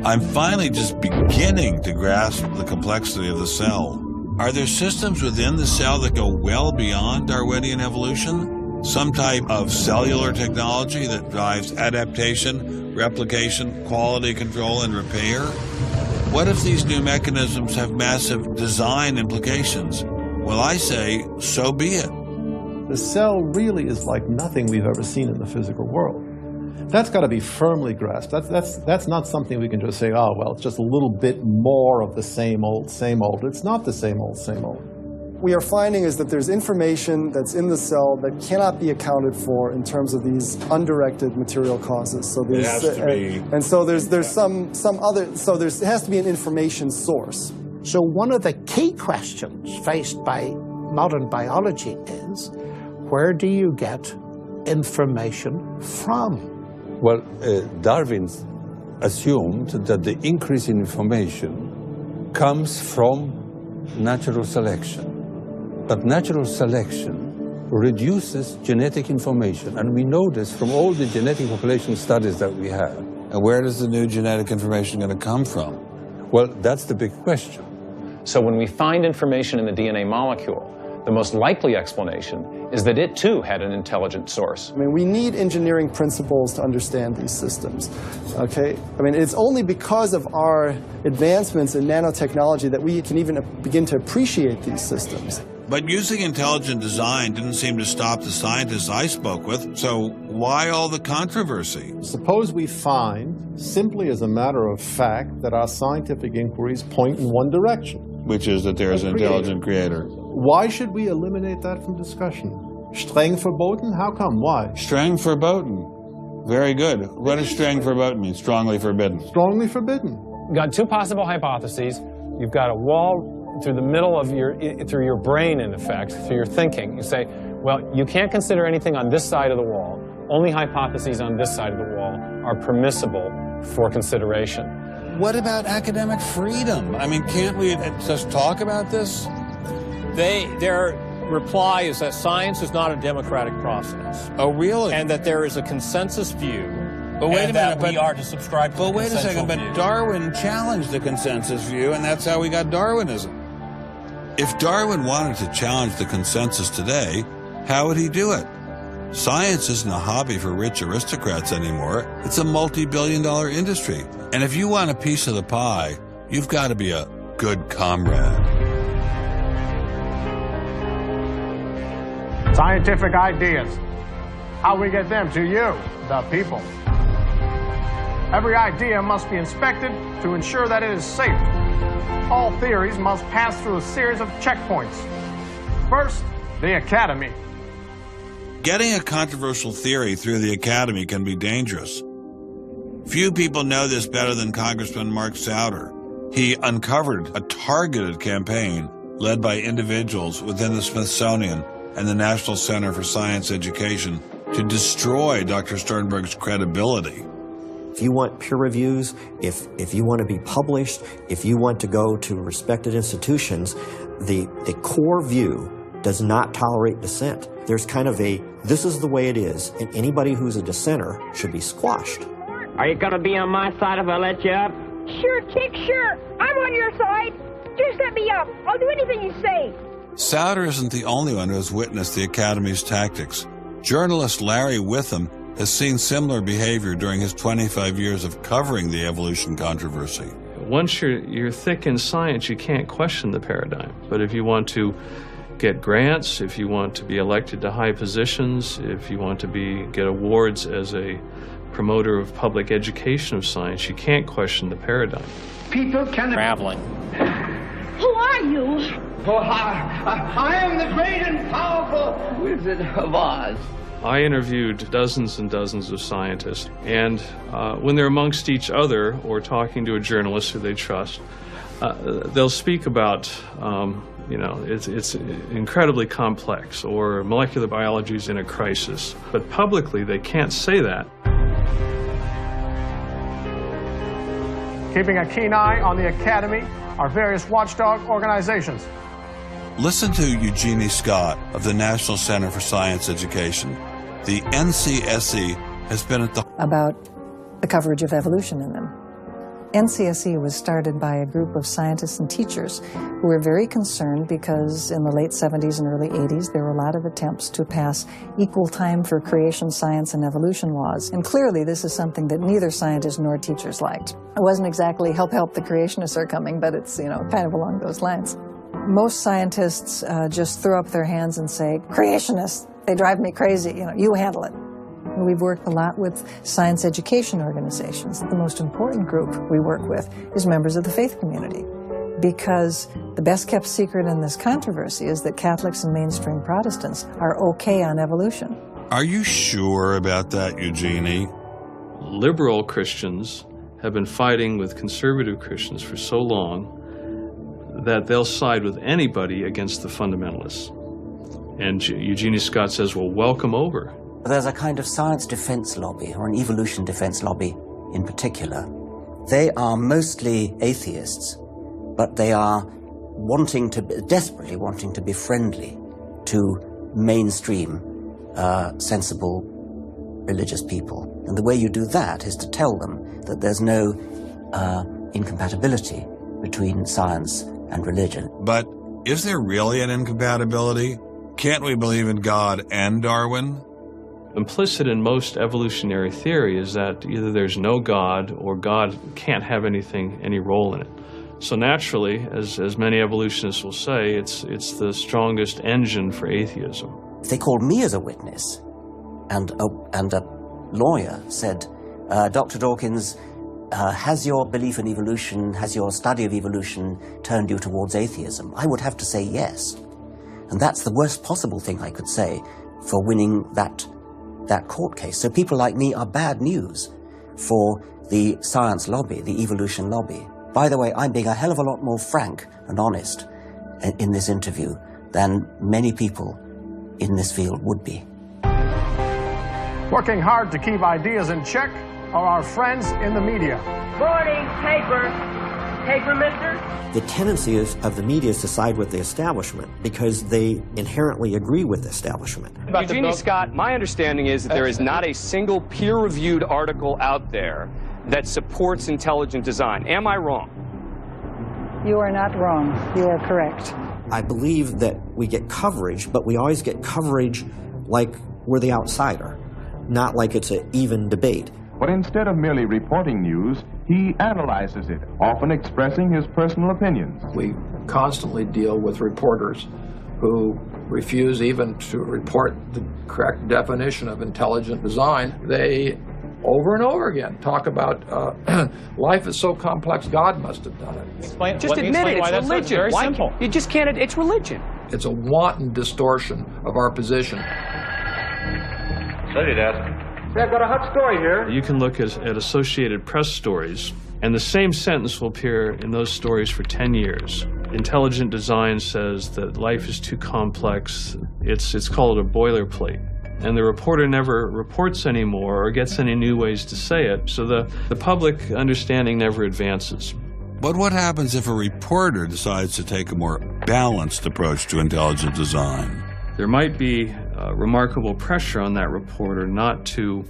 I'm finally just beginning to grasp the complexity of the cell. Are there systems within the cell that go well beyond Darwinian evolution? Some type of cellular technology that drives adaptation, replication, quality control, and repair? What if these new mechanisms have massive design implications? Well, I say, so be it. The cell really is like nothing we've ever seen in the physical world. That's got to be firmly grasped. That's not something we can just say, oh, well, it's just a little bit more of the same old, same old. It's not the same old, same old. We are finding is that there's information that's in the cell that cannot be accounted for in terms of these undirected material causes. So there's, it has to be. And so there's some other, so it has to be an information source. So one of the key questions faced by modern biology is, where do you get information from? Well, Darwin assumed that the increase in information comes from natural selection. But natural selection reduces genetic information, and we know this from all the genetic population studies that we have. And where does the new genetic information going to come from? Well, that's the big question. So when we find information in the DNA molecule, the most likely explanation is that it too had an intelligent source. I mean, we need engineering principles to understand these systems, okay? I mean, it's only because of our advancements in nanotechnology that we can even begin to appreciate these systems. But using intelligent design didn't seem to stop the scientists I spoke with, so why all the controversy? Suppose we find, simply as a matter of fact, that our scientific inquiries point in one direction. Which is that there is an intelligent creator. Why should we eliminate that from discussion? Streng verboten? How come? Why? Streng verboten. Very good. What does streng verboten mean? Strongly forbidden. Strongly forbidden. You've got two possible hypotheses. You've got a wall through the middle of through your brain, in effect, through your thinking. You say, well, you can't consider anything on this side of the wall. Only hypotheses on this side of the wall are permissible for consideration. What about academic freedom? I mean, can't we just talk about this? Their reply is that science is not a democratic process. Oh, really? And that there is a consensus view. But wait a minute, we are to subscribe to the wait a second, but view. Darwin challenged the consensus view, and that's how we got Darwinism. If Darwin wanted to challenge the consensus today, how would he do it? Science isn't a hobby for rich aristocrats anymore. It's a multi-billion-dollar industry. And if you want a piece of the pie, you've got to be a good comrade. Scientific ideas. How we get them to you, the people. Every idea must be inspected to ensure that it is safe. All theories must pass through a series of checkpoints. First, the Academy. Getting a controversial theory through the Academy can be dangerous. Few people know this better than Congressman Mark Souder. He uncovered a targeted campaign led by individuals within the Smithsonian and the National Center for Science Education to destroy Dr. Sternberg's credibility. If you want peer reviews, if you want to be published, if you want to go to respected institutions, the core view does not tolerate dissent. There's kind of a, this is the way it is, and anybody who's a dissenter should be squashed. Are you going to be on my side if I let you up? Sure, Chick, sure. I'm on your side. Just let me up. I'll do anything you say. Souder isn't the only one who has witnessed the Academy's tactics. Journalist Larry Witham has seen similar behavior during his 25 years of covering the evolution controversy. Once you're thick in science, you can't question the paradigm. But if you want to get grants, if you want to be elected to high positions, if you want to get awards as a promoter of public education of science, you can't question the paradigm. People can... Traveling. Who are you? Oh, I am the great and powerful Wizard of Oz. I interviewed dozens and dozens of scientists, and when they're amongst each other or talking to a journalist who they trust, they'll speak about, it's incredibly complex, or molecular biology is in a crisis. But publicly, they can't say that. Keeping a keen eye on the Academy, our various watchdog organizations. Listen to Eugenie Scott of the National Center for Science Education. The NCSE has been at the... about the coverage of evolution in them. NCSE was started by a group of scientists and teachers who were very concerned because in the late 70s and early 80s there were a lot of attempts to pass equal time for creation science and evolution laws. And clearly this is something that neither scientists nor teachers liked. It wasn't exactly help the creationists are coming, but it's, kind of along those lines. Most scientists just throw up their hands and say, creationists, they drive me crazy, you handle it. We've worked a lot with science education organizations. The most important group we work with is members of the faith community, because the best kept secret in this controversy is that Catholics and mainstream Protestants are okay on evolution. Are you sure about that, Eugenie? Liberal Christians have been fighting with conservative Christians for so long that they'll side with anybody against the fundamentalists. And Eugenie Scott says, well, welcome over. There's a kind of science defense lobby, or an evolution defense lobby in particular. They are mostly atheists, but they are desperately wanting to be friendly to mainstream, sensible religious people. And the way you do that is to tell them that there's no incompatibility between science and religion. But is there really an incompatibility? Can't we believe in God and Darwin? Implicit in most evolutionary theory is that either there's no God or God can't have any role in it. So naturally, as many evolutionists will say, it's the strongest engine for atheism. If they called me as a witness, and a lawyer said, Dr. Dawkins, has your belief in evolution, has your study of evolution turned you towards atheism? I would have to say yes. And that's the worst possible thing I could say for winning that court case. So people like me are bad news for the science lobby, the evolution lobby. By the way, I'm being a hell of a lot more frank and honest in this interview than many people in this field would be. Working hard to keep ideas in check are our friends in the media. Morning, paper. Paper, mister? The tendency of the media is to side with the establishment because they inherently agree with the establishment. Eugenie Scott, my understanding is that there is not a single peer-reviewed article out there that supports intelligent design. Am I wrong? You are not wrong. You are correct. I believe that we get coverage, but we always get coverage like we're the outsider, not like it's an even debate. But instead of merely reporting news, he analyzes it, often expressing his personal opinions. We constantly deal with reporters who refuse even to report the correct definition of intelligent design. They, over and over again, talk about life is so complex, God must have done it. Just admit it, it's religion. Very simple. You just can't, it's religion. It's a wanton distortion of our position. So you'd ask. I've got a hot story here. You can look at Associated Press stories, and the same sentence will appear in those stories for 10 years. Intelligent design says that life is too complex. It's called a boilerplate. And the reporter never reports anymore or gets any new ways to say it, so the public understanding never advances. But what happens if a reporter decides to take a more balanced approach to intelligent design? There might be remarkable pressure on that reporter not to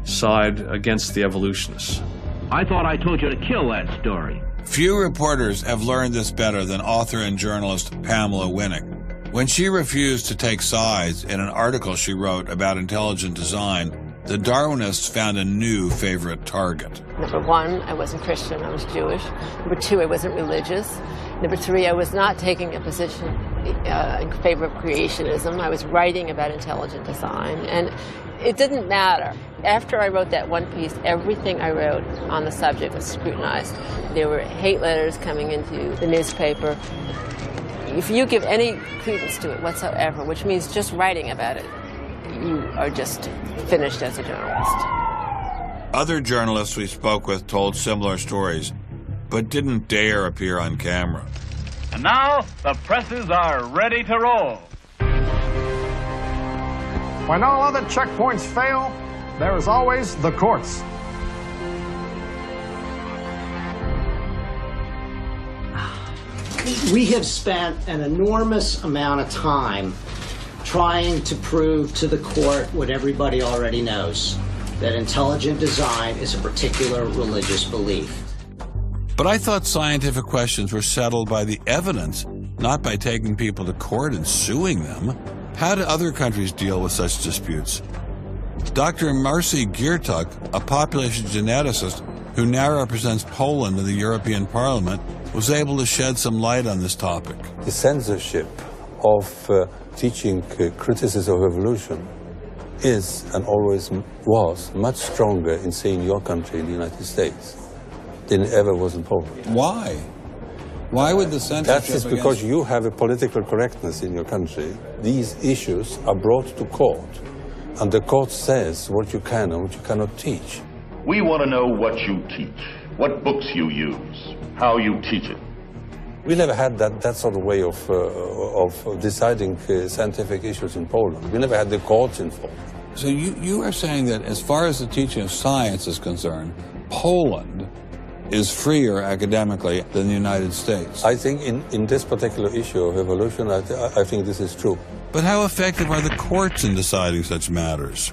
side against the evolutionists. I thought I told you to kill that story. Few reporters have learned this better than author and journalist Pamela Winnick. When she refused to take sides in an article she wrote about intelligent design, the Darwinists found a new favorite target. Number one, I wasn't Christian, I was Jewish. Number two, I wasn't religious. Number three, I was not taking a position in favor of creationism. I was writing about intelligent design, and it didn't matter. After I wrote that one piece, everything I wrote on the subject was scrutinized. There were hate letters coming into the newspaper. If you give any credence to it whatsoever, which means just writing about it, you are just finished as a journalist. Other journalists we spoke with told similar stories, but didn't dare appear on camera. And now, the presses are ready to roll. When all other checkpoints fail, there is always the courts. We have spent an enormous amount of time trying to prove to the court what everybody already knows, that intelligent design is a particular religious belief. But I thought scientific questions were settled by the evidence, not by taking people to court and suing them. How do other countries deal with such disputes? Dr. Marcy Giertuk, a population geneticist who now represents Poland in the European Parliament, was able to shed some light on this topic. The censorship of teaching criticism of evolution is and always was much stronger in, say, in your country, in the United States, than it ever was in Poland. Why? Why would the censorship? That is because you have a political correctness in your country. These issues are brought to court, and the court says what you can and what you cannot teach. We want to know what you teach, what books you use, how you teach it. We never had that sort of way of deciding scientific issues in Poland. We never had the courts involved. So you are saying that as far as the teaching of science is concerned, Poland is freer academically than the United States. I think in this particular issue of evolution, I think this is true. But how effective are the courts in deciding such matters?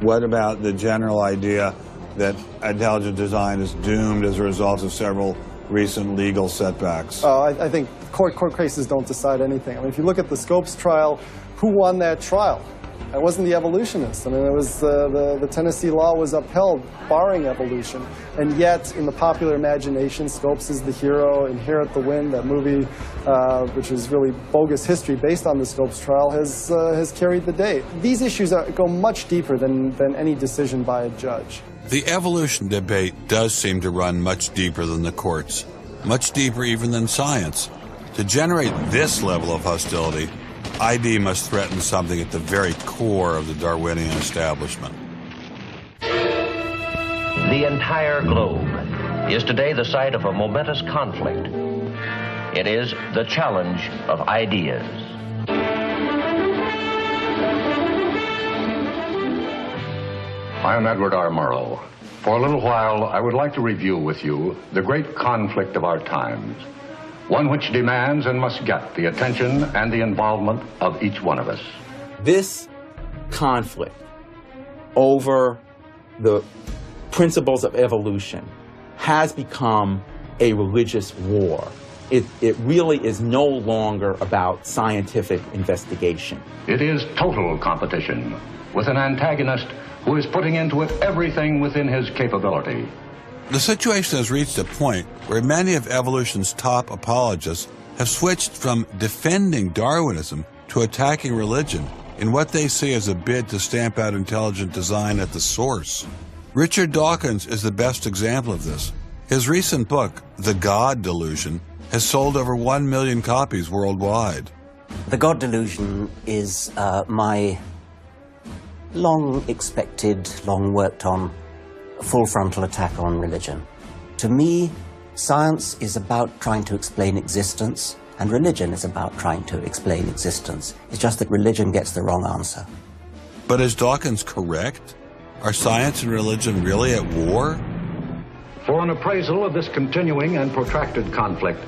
What about the general idea that intelligent design is doomed as a result of several recent legal setbacks? I think court cases don't decide anything. I mean, if you look at the Scopes trial, who won that trial? It wasn't the evolutionists. I mean, it was the Tennessee law was upheld, barring evolution. And yet, in the popular imagination, Scopes is the hero. Inherit the Wind, that movie, which is really bogus history based on the Scopes trial, has carried the day. These issues go much deeper than any decision by a judge. The evolution debate does seem to run much deeper than the courts, much deeper even than science. To generate this level of hostility, ID must threaten something at the very core of the Darwinian establishment. The entire globe is today the site of a momentous conflict. It is the challenge of ideas. I am Edward R. Murrow. For a little while, I would like to review with you the great conflict of our times, one which demands and must get the attention and the involvement of each one of us. This conflict over the principles of evolution has become a religious war. It really is no longer about scientific investigation. It is total competition with an antagonist who is putting into it everything within his capability. The situation has reached a point where many of evolution's top apologists have switched from defending Darwinism to attacking religion in what they see as a bid to stamp out intelligent design at the source. Richard Dawkins is the best example of this. His recent book, The God Delusion, has sold over 1 million copies worldwide. The God Delusion is my long-expected, long-worked-on full frontal attack on religion. To me, science is about trying to explain existence, and religion is about trying to explain existence. It's just that religion gets the wrong answer. But is Dawkins correct? Are science and religion really at war? For an appraisal of this continuing and protracted conflict,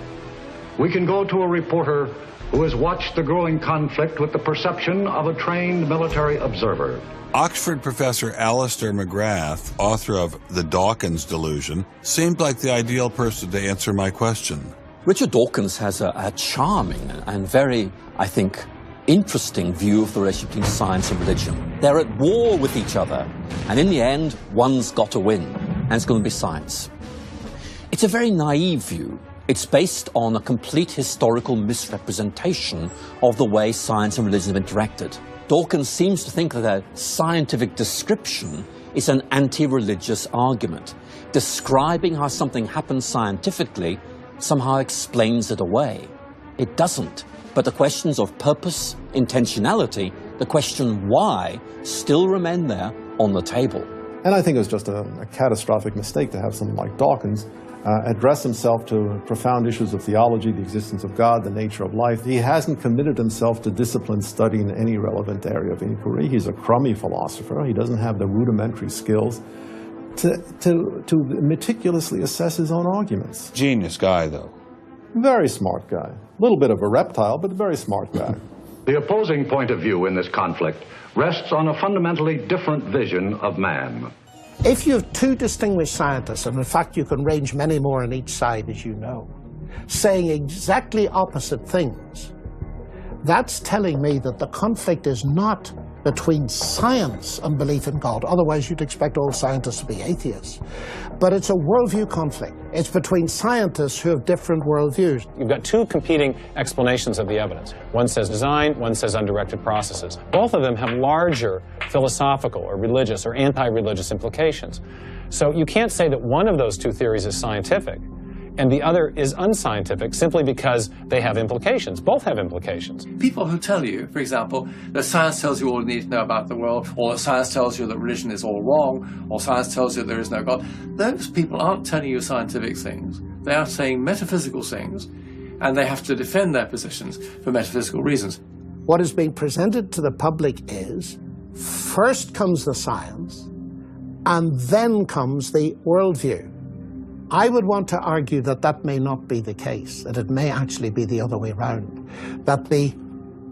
we can go to a reporter who has watched the growing conflict with the perception of a trained military observer. Oxford professor Alistair McGrath, author of The Dawkins Delusion, seemed like the ideal person to answer my question. Richard Dawkins has a charming and very, I think, interesting view of the relationship between science and religion. They're at war with each other, and in the end, one's got to win, and it's going to be science. It's a very naive view. It's based on a complete historical misrepresentation of the way science and religion have interacted. Dawkins seems to think that a scientific description is an anti-religious argument. Describing how something happens scientifically somehow explains it away. It doesn't. But the questions of purpose, intentionality, the question why, still remain there on the table. And I think it was just a catastrophic mistake to have someone like Dawkins address himself to profound issues of theology, the existence of God, the nature of life. He hasn't committed himself to disciplined study in any relevant area of inquiry. He's a crummy philosopher. He doesn't have the rudimentary skills to meticulously assess his own arguments. Genius guy, though. Very smart guy. A little bit of a reptile, but a very smart guy. The opposing point of view in this conflict rests on a fundamentally different vision of man. If you have two distinguished scientists, and in fact you can range many more on each side, as you know, saying exactly opposite things, that's telling me that the conflict is not between science and belief in God. Otherwise, you'd expect all scientists to be atheists. But it's a worldview conflict. It's between scientists who have different worldviews. You've got two competing explanations of the evidence. One says design, one says undirected processes. Both of them have larger philosophical or religious or anti-religious implications. So you can't say that one of those two theories is scientific and the other is unscientific simply because they have implications. Both have implications. People who tell you, for example, that science tells you all you need to know about the world, or that science tells you that religion is all wrong, or science tells you there is no God, those people aren't telling you scientific things. They are saying metaphysical things, and they have to defend their positions for metaphysical reasons. What is being presented to the public is, first comes the science, and then comes the worldview. I would want to argue that that may not be the case, that it may actually be the other way around, that the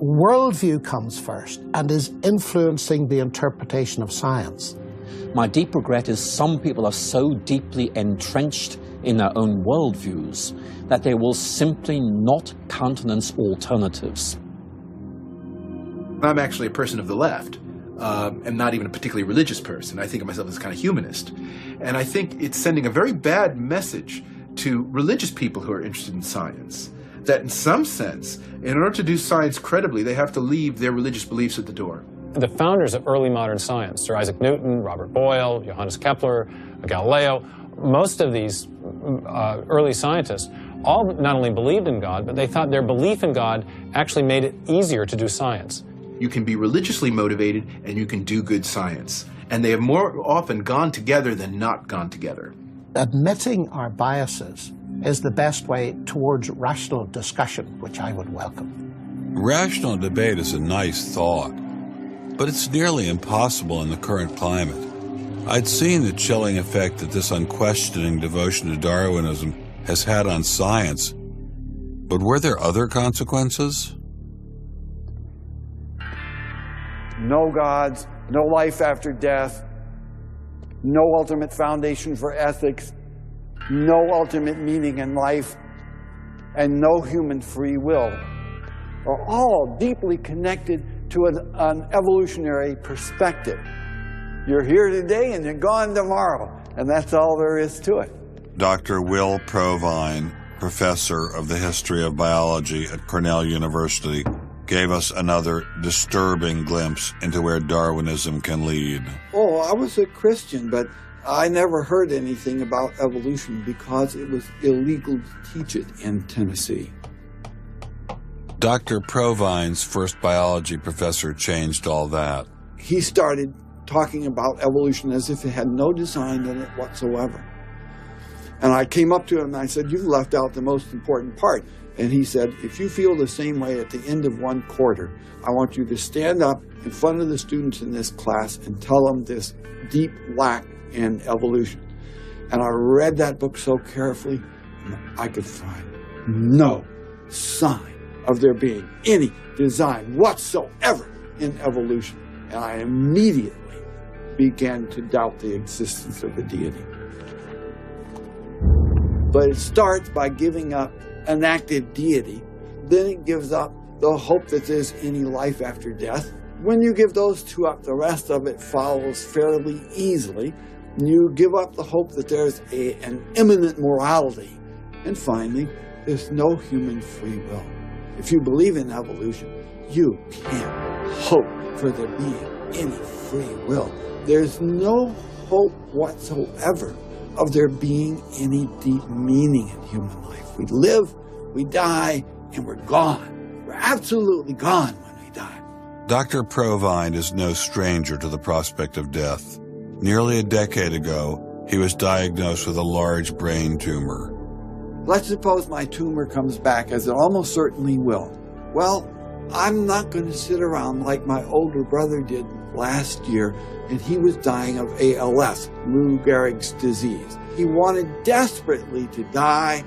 worldview comes first and is influencing the interpretation of science. My deep regret is some people are so deeply entrenched in their own worldviews that they will simply not countenance alternatives. I'm actually a person of the left. And not even a particularly religious person. I think of myself as kind of humanist. And I think it's sending a very bad message to religious people who are interested in science, that in some sense, in order to do science credibly, they have to leave their religious beliefs at the door. The founders of early modern science, Sir Isaac Newton, Robert Boyle, Johannes Kepler, Galileo, most of these early scientists all not only believed in God, but they thought their belief in God actually made it easier to do science. You can be religiously motivated and you can do good science. And they have more often gone together than not gone together. Admitting our biases is the best way towards rational discussion, which I would welcome. Rational debate is a nice thought, but it's nearly impossible in the current climate. I'd seen the chilling effect that this unquestioning devotion to Darwinism has had on science, but were there other consequences? No gods, no life after death, no ultimate foundation for ethics, no ultimate meaning in life, and no human free will are all deeply connected to an evolutionary perspective. You're here today and you're gone tomorrow, and that's all there is to it. Dr. Will Provine, professor of the history of biology at Cornell University, gave us another disturbing glimpse into where Darwinism can lead. Oh, I was a Christian, but I never heard anything about evolution because it was illegal to teach it in Tennessee. Dr. Provine's first biology professor changed all that. He started talking about evolution as if it had no design in it whatsoever. And I came up to him and I said, "You've left out the most important part." And he said, "If you feel the same way at the end of one quarter, I want you to stand up in front of the students in this class and tell them this deep lack in evolution." And I read that book so carefully, and I could find no sign of there being any design whatsoever in evolution. And I immediately began to doubt the existence of a deity. But it starts by giving up an active deity, then it gives up the hope that there's any life after death. When you give those two up, the rest of it follows fairly easily. You give up the hope that there's an imminent morality. And finally, there's no human free will. If you believe in evolution, you can't hope for there being any free will. There's no hope whatsoever of there being any deep meaning in human life. We live, we die, and we're gone. We're absolutely gone when we die. Dr. Provine is no stranger to the prospect of death. Nearly a decade ago, he was diagnosed with a large brain tumor. Let's suppose my tumor comes back, as it almost certainly will. Well, I'm not going to sit around like my older brother did last year, and he was dying of ALS, Lou Gehrig's disease. He wanted desperately to die,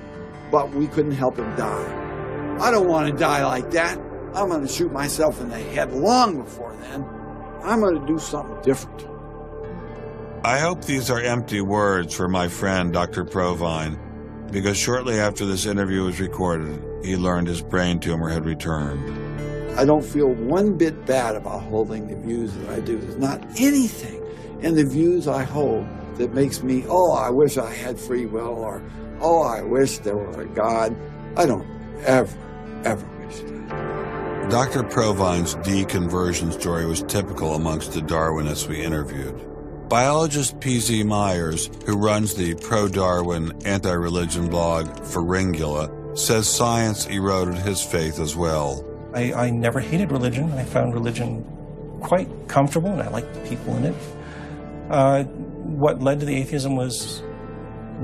but we couldn't help him die. I don't want to die like that. I'm going to shoot myself in the head long before then. I'm going to do something different. I hope these are empty words for my friend, Dr. Provine, because shortly after this interview was recorded, he learned his brain tumor had returned. I don't feel one bit bad about holding the views that I do. There's not anything in the views I hold that makes me, oh, I wish I had free will, or, oh, I wish there were a God. I don't ever wish that. Dr. Provine's deconversion story was typical amongst the Darwinists we interviewed. Biologist P.Z. Myers, who runs the pro-Darwin anti-religion blog Pharyngula, says science eroded his faith as well. I never hated religion. I found religion quite comfortable, and I liked the people in it. What led to the atheism was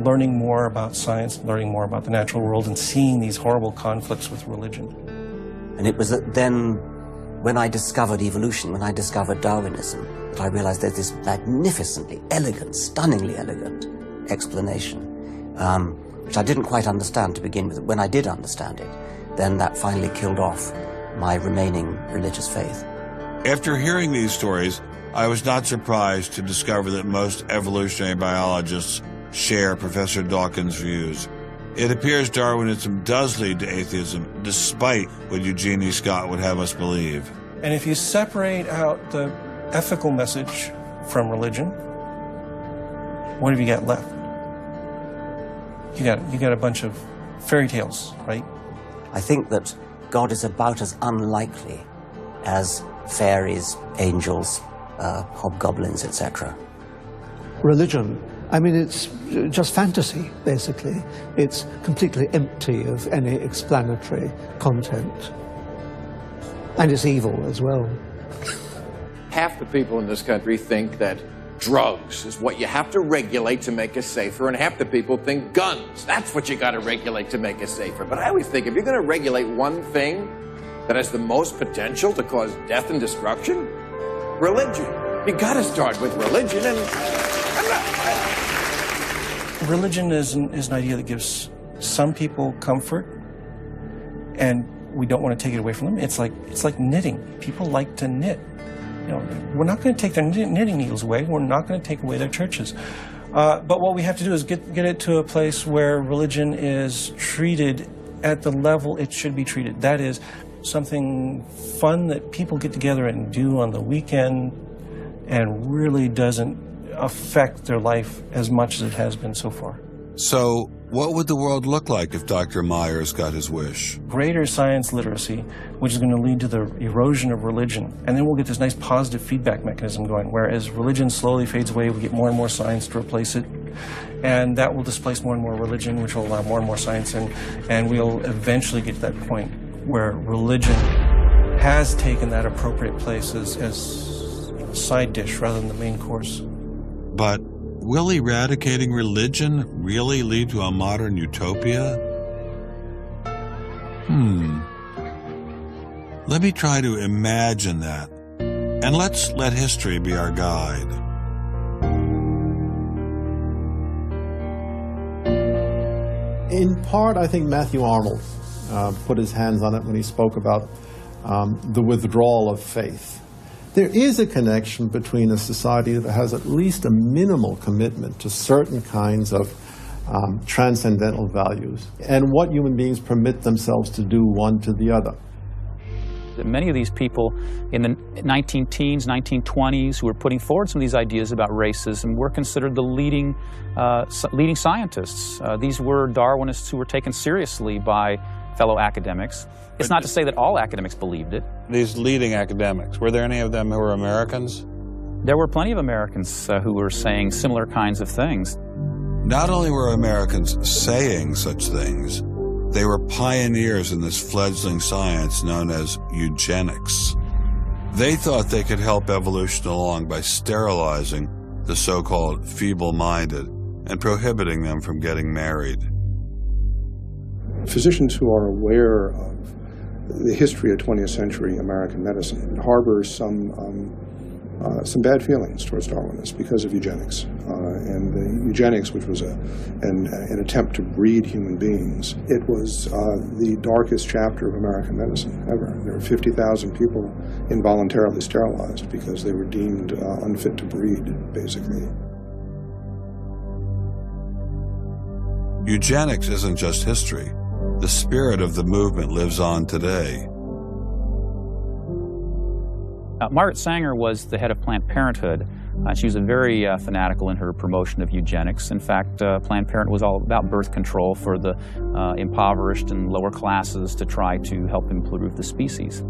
learning more about science, learning more about the natural world, and seeing these horrible conflicts with religion. And it was then, when I discovered evolution, when I discovered Darwinism, that I realized there's this magnificently elegant, stunningly elegant explanation, which I didn't quite understand to begin with. When I did understand it, then that finally killed off my remaining religious faith. After hearing these stories, I was not surprised to discover that most evolutionary biologists share Professor Dawkins' views. It appears Darwinism does lead to atheism, despite what Eugenie Scott would have us believe. And if you separate out the ethical message from religion, what have you got left? You got a bunch of fairy tales, right? I think that God is about as unlikely as fairies, angels, hobgoblins, etc. Religion, I mean, it's just fantasy, basically. It's completely empty of any explanatory content. And it's evil as well. Half the people in this country think that drugs is what you have to regulate to make us safer, and half the people think guns. That's what you got to regulate to make us safer. But I always think if you're going to regulate one thing that has the most potential to cause death and destruction, religion. You got to start with religion, and religion is an idea that gives some people comfort, and we don't want to take it away from them. It's like knitting. People like to knit. You know, we're not going to take their knitting needles away. We're not going to take away their churches. But what we have to do is get it to a place where religion is treated at the level it should be treated. That is something fun that people get together and do on the weekend, and really doesn't affect their life as much as it has been so far. So, what would the world look like if Dr. Myers got his wish? Greater science literacy, which is going to lead to the erosion of religion. And then we'll get this nice positive feedback mechanism going, where as religion slowly fades away, we get more and more science to replace it. And that will displace more and more religion, which will allow more and more science. And we'll eventually get to that point where religion has taken that appropriate place as a side dish rather than the main course. But will eradicating religion really lead to a modern utopia? Let me try to imagine that, and let's let history be our guide. In part, I think Matthew Arnold put his hands on it when he spoke about the withdrawal of faith. There is a connection between a society that has at least a minimal commitment to certain kinds of transcendental values and what human beings permit themselves to do one to the other. Many of these people in the 19-teens, 1920s who were putting forward some of these ideas about racism were considered the leading scientists. These were Darwinists who were taken seriously by fellow academics. It's not to say that all academics believed it. These leading academics, were there any of them who were Americans? There were plenty of Americans who were saying similar kinds of things. Not only were Americans saying such things, they were pioneers in this fledgling science known as eugenics. They thought they could help evolution along by sterilizing the so-called feeble-minded and prohibiting them from getting married. Physicians who are aware of the history of 20th century American medicine harbor some bad feelings towards Darwinists because of eugenics. And the eugenics, which was an attempt to breed human beings, it was the darkest chapter of American medicine ever. There were 50,000 people involuntarily sterilized because they were deemed unfit to breed, basically. Eugenics isn't just history. The spirit of the movement lives on today. Margaret Sanger was the head of Planned Parenthood. She was very fanatical in her promotion of eugenics. In fact, Planned Parenthood was all about birth control for the impoverished and lower classes to try to help improve the species.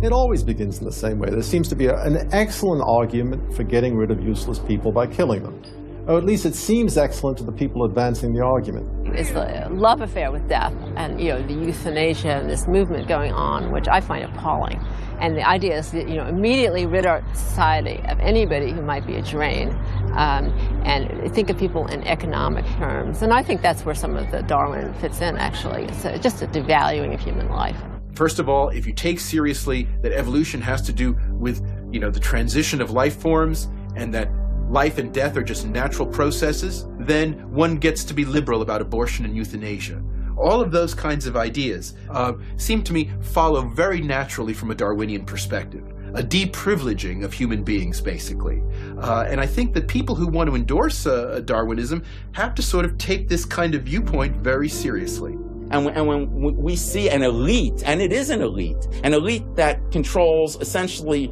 It always begins in the same way. There seems to be an excellent argument for getting rid of useless people by killing them. Or at least it seems excellent to the people advancing the argument. It's the love affair with death and, the euthanasia and this movement going on, which I find appalling. And the idea is that, immediately rid our society of anybody who might be a drain, and think of people in economic terms. And I think that's where some of the Darwin fits in, actually. It's just a devaluing of human life. First of all, if you take seriously that evolution has to do with, the transition of life forms and that life and death are just natural processes, then one gets to be liberal about abortion and euthanasia. All of those kinds of ideas seem to me follow very naturally from a Darwinian perspective, a deprivileging of human beings, basically. And I think that people who want to endorse Darwinism have to sort of take this kind of viewpoint very seriously. And when we see an elite, and it is an elite that controls essentially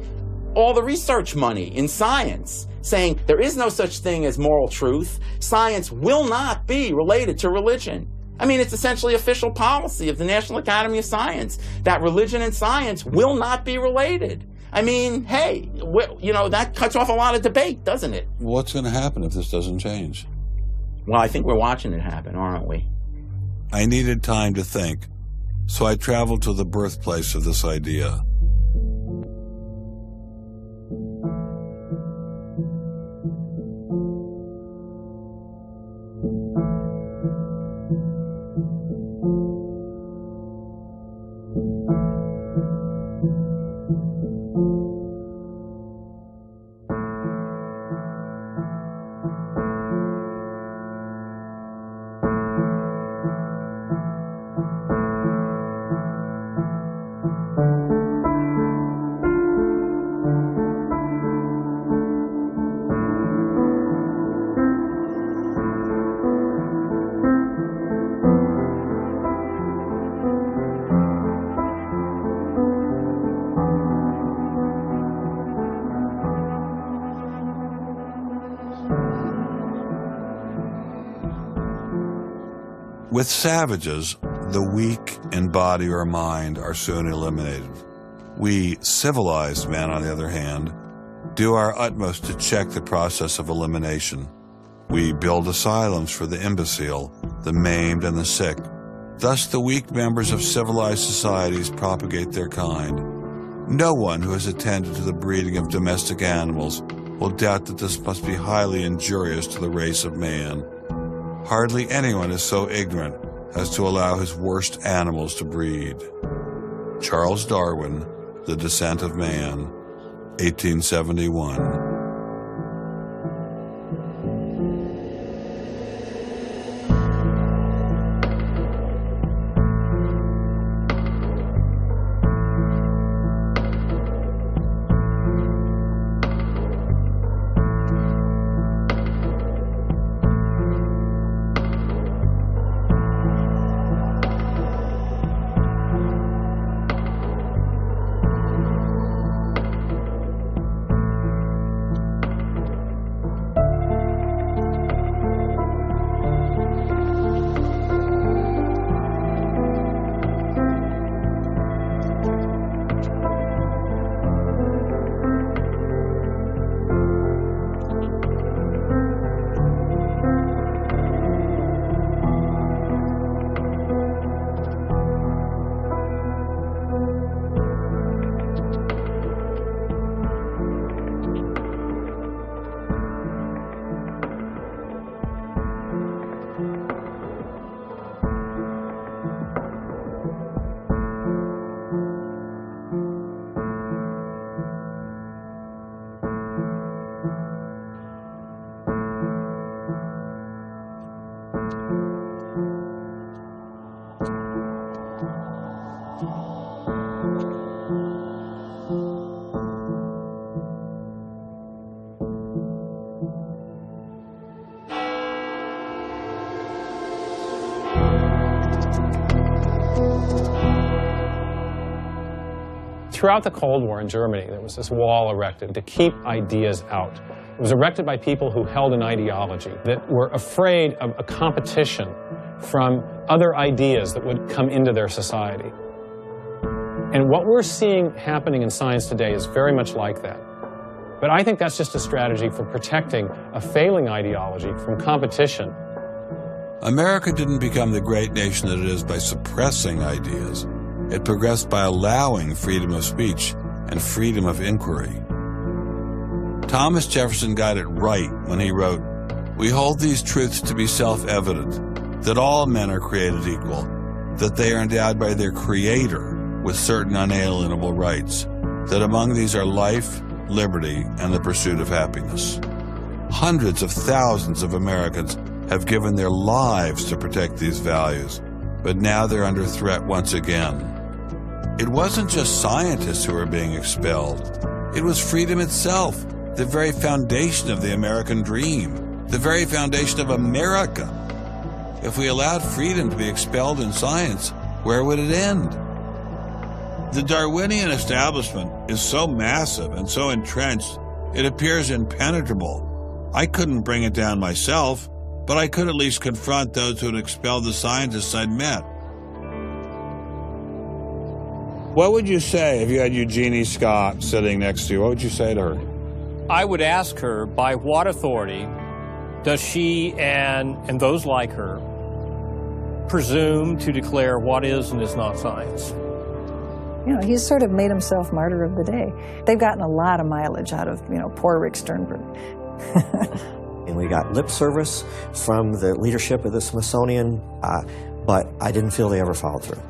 all the research money in science, saying there is no such thing as moral truth, science will not be related to religion. I mean, it's essentially official policy of the National Academy of Science that religion and science will not be related. I mean, hey, that cuts off a lot of debate, doesn't it? What's going to happen if this doesn't change? Well, I think we're watching it happen, aren't we? I needed time to think, so I traveled to the birthplace of this idea. With savages, the weak in body or mind are soon eliminated. We civilized men, on the other hand, do our utmost to check the process of elimination. We build asylums for the imbecile, the maimed, and the sick. Thus, the weak members of civilized societies propagate their kind. No one who has attended to the breeding of domestic animals will doubt that this must be highly injurious to the race of man. Hardly anyone is so ignorant as to allow his worst animals to breed. Charles Darwin, The Descent of Man, 1871. throughout the Cold War in Germany, there was this wall erected to keep ideas out. It was erected by people who held an ideology, that were afraid of a competition from other ideas that would come into their society. And what we're seeing happening in science today is very much like that. But I think that's just a strategy for protecting a failing ideology from competition. America didn't become the great nation that it is by suppressing ideas. It progressed by allowing freedom of speech and freedom of inquiry. Thomas Jefferson got it right when he wrote, "We hold these truths to be self-evident, that all men are created equal, that they are endowed by their Creator with certain unalienable rights, that among these are life, liberty, and the pursuit of happiness." Hundreds of thousands of Americans have given their lives to protect these values, but now they're under threat once again. It wasn't just scientists who were being expelled. It was freedom itself, the very foundation of the American dream, the very foundation of America. If we allowed freedom to be expelled in science, where would it end? The Darwinian establishment is so massive and so entrenched, it appears impenetrable. I couldn't bring it down myself, but I could at least confront those who had expelled the scientists I'd met. What would you say if you had Eugenie Scott sitting next to you? What would you say to her? I would ask her, by what authority does she and those like her presume to declare what is and is not science? You know, he's sort of made himself martyr of the day. They've gotten a lot of mileage out of, poor Rick Sternberg. And we got lip service from the leadership of the Smithsonian, but I didn't feel they ever followed through.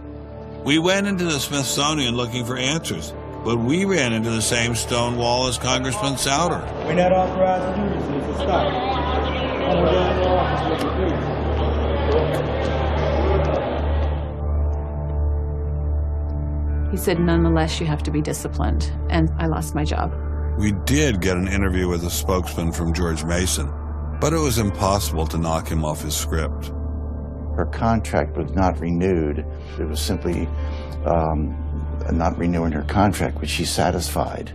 We went into the Smithsonian looking for answers, but we ran into the same stone wall as Congressman Souter. We're not authorized to do this, Mr. Scott. Come on down to the office with me, He said, nonetheless, you have to be disciplined, and I lost my job. We did get an interview with a spokesman from George Mason, but it was impossible to knock him off his script. Her contract was not renewed. It was simply not renewing her contract, which she's satisfied.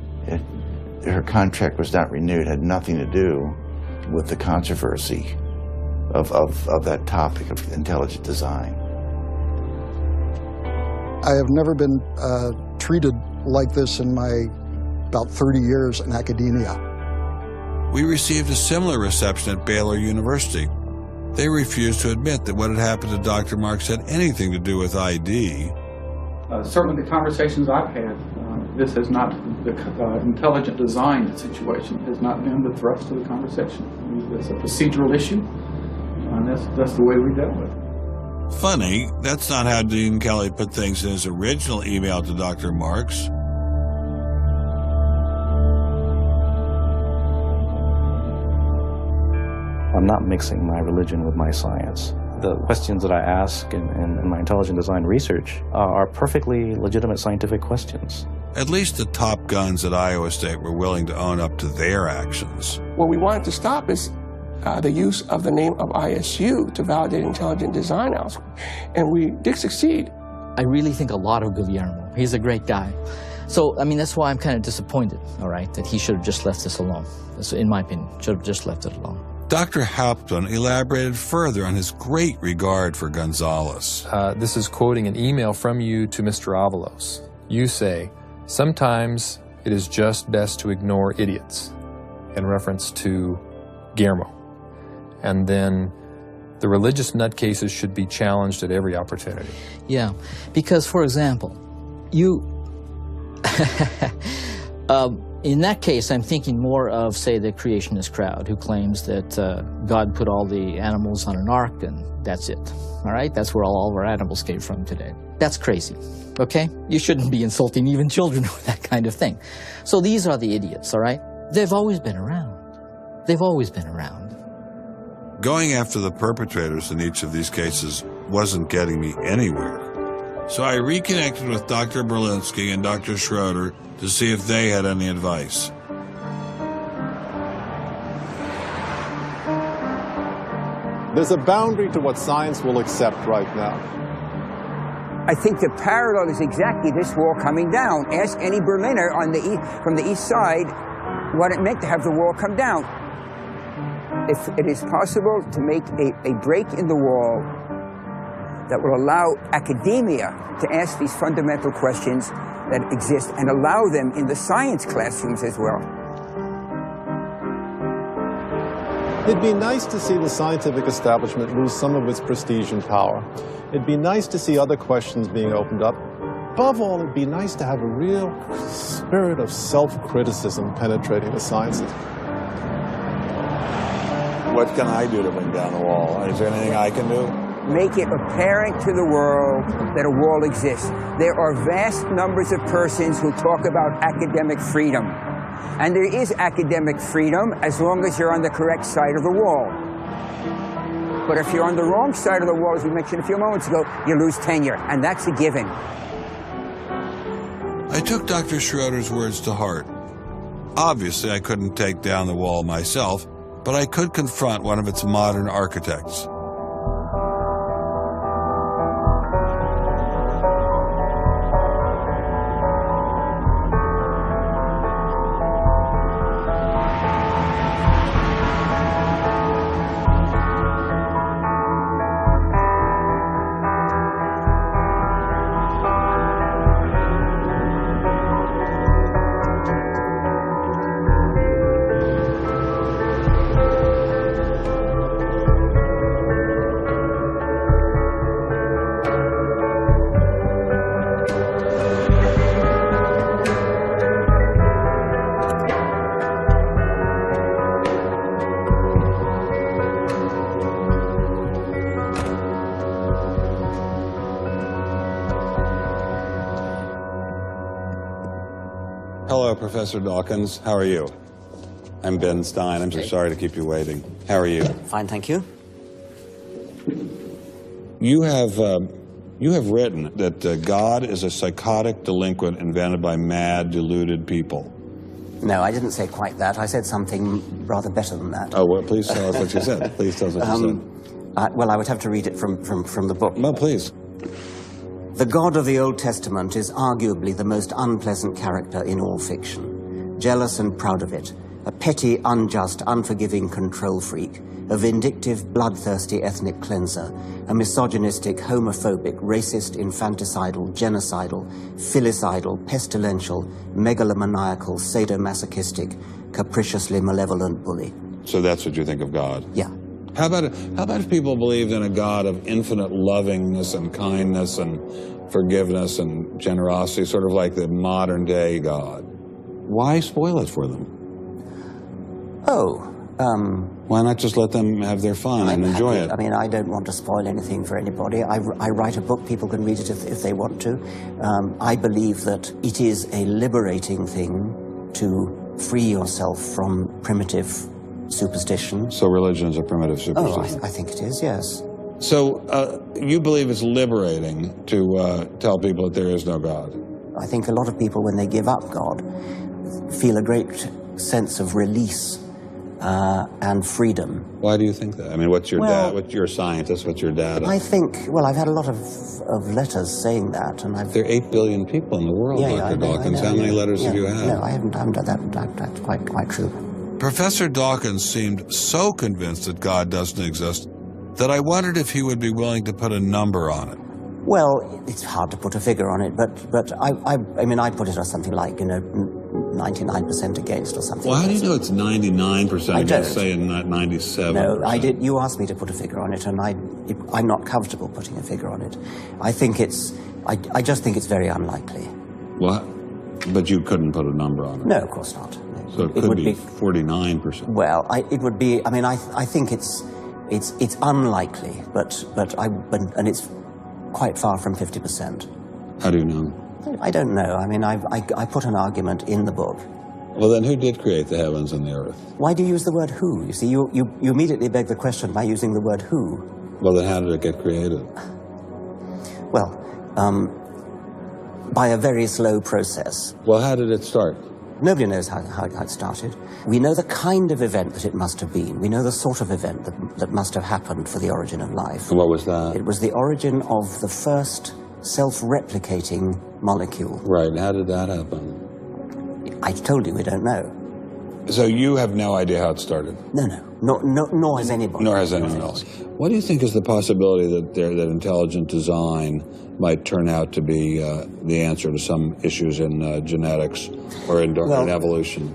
Her contract was not renewed, had nothing to do with the controversy of that topic of intelligent design. I have never been treated like this in my about 30 years in academia. We received a similar reception at Baylor University. They refused to admit that what had happened to Dr. Marks had anything to do with ID. Certainly the conversations I've had, this has not, the intelligent design situation has not been the thrust of the conversation. It's a procedural issue, and that's the way we dealt with it. Funny, that's not how Dean Kelly put things in his original email to Dr. Marks. I'm not mixing my religion with my science. The questions that I ask in my intelligent design research are perfectly legitimate scientific questions. At least the top guns at Iowa State were willing to own up to their actions. What we wanted to stop is the use of the name of ISU to validate intelligent design elsewhere. And we did succeed. I really think a lot of Guillermo. He's a great guy. So, I mean, that's why I'm kind of disappointed, all right, that he should have just left this alone. So, in my opinion, should have just left it alone. Dr. Hauptmann elaborated further on his great regard for Gonzalez. This is quoting an email from you to Mr. Avalos. You say, "Sometimes it is just best to ignore idiots," in reference to Guillermo. And then the religious nutcases should be challenged at every opportunity. Yeah, because, for example, you... in that case, I'm thinking more of, say, the creationist crowd who claims that God put all the animals on an ark and that's it. All right? That's where all of our animals came from today. That's crazy, okay? You shouldn't be insulting even children with that kind of thing. So these are the idiots, all right? They've always been around. They've always been around. Going after the perpetrators in each of these cases wasn't getting me anywhere. So I reconnected with Dr. Berlinski and Dr. Schroeder to see if they had any advice. There's a boundary to what science will accept right now. I think the parallel is exactly this wall coming down. Ask any Berliner on from the east side what it meant to have the wall come down. If it is possible to make a break in the wall that will allow academia to ask these fundamental questions that exist and allow them in the science classrooms as well. It'd be nice to see the scientific establishment lose some of its prestige and power. It'd be nice to see other questions being opened up. Above all, it'd be nice to have a real spirit of self-criticism penetrating the sciences. What can I do to bring down the wall? Is there anything I can do? Make it apparent to the world that a wall exists. There are vast numbers of persons who talk about academic freedom. And there is academic freedom as long as you're on the correct side of the wall. But if you're on the wrong side of the wall, as we mentioned a few moments ago, you lose tenure, and that's a given. I took Dr. Schroeder's words to heart. Obviously, I couldn't take down the wall myself, but I could confront one of its modern architects. Hello, Professor Dawkins. How are you? I'm Ben Stein. I'm so sorry to keep you waiting. How are you? Fine, thank you. You have written that God is a psychotic delinquent invented by mad, deluded people. No, I didn't say quite that. I said something rather better than that. Oh, well, please tell us what you said. Please tell us what you said. Well, I would have to read it from the book. No, please. The God of the Old Testament is arguably the most unpleasant character in all fiction. Jealous and proud of it, a petty, unjust, unforgiving control freak, a vindictive, bloodthirsty ethnic cleanser, a misogynistic, homophobic, racist, infanticidal, genocidal, filicidal, pestilential, megalomaniacal, sadomasochistic, capriciously malevolent bully. So that's what you think of God? Yeah. How about if people believed in a God of infinite lovingness and kindness and forgiveness and generosity, sort of like the modern day God? Why spoil it for them? Why not just let them have their fun and enjoy it? I mean, I don't want to spoil anything for anybody. I write a book, people can read it if they want to. I believe that it is a liberating thing to free yourself from primitive superstition. So religion is a primitive superstition? Oh, I think it is, yes. So you believe it's liberating to tell people that there is no God? I think a lot of people, when they give up God, feel a great sense of release and freedom. Why do you think that? I mean, what's your dad? What's your scientist? What's your data? I think, well, I've had a lot of letters saying that, and I've... There are 8 billion people in the world, Dr. Dawkins. How many letters have you had? No, I haven't done that. That's quite true. Professor Dawkins seemed so convinced that God doesn't exist that I wondered if he would be willing to put a number on it. Well, it's hard to put a figure on it, but I mean, I'd put it as something like, 99% against or something. Well, how do you know it's 99%? I don't. Say not 97%. No, I did. You asked me to put a figure on it, and I'm not comfortable putting a figure on it. I think I just think it's very unlikely. What? But you couldn't put a number on it? No, of course not. So it could be 49%. Well, it would be. I mean, I think it's unlikely, and it's quite far from 50%. How do you know? I don't know. I mean, I put an argument in the book. Well, then who did create the heavens and the earth? Why do you use the word who? You see, you immediately beg the question by using the word who. Well, then how did it get created? Well, by a very slow process. Well, how did it start? Nobody knows how it started. We know the kind of event that it must have been. We know the sort of event that must have happened for the origin of life. And what was that? It was the origin of the first self-replicating molecule. Right, and how did that happen? I told you we don't know. So you have no idea how it started? No. Nor has anybody. Nor has anyone else. What do you think is the possibility that intelligent design might turn out to be the answer to some issues in genetics or in evolution?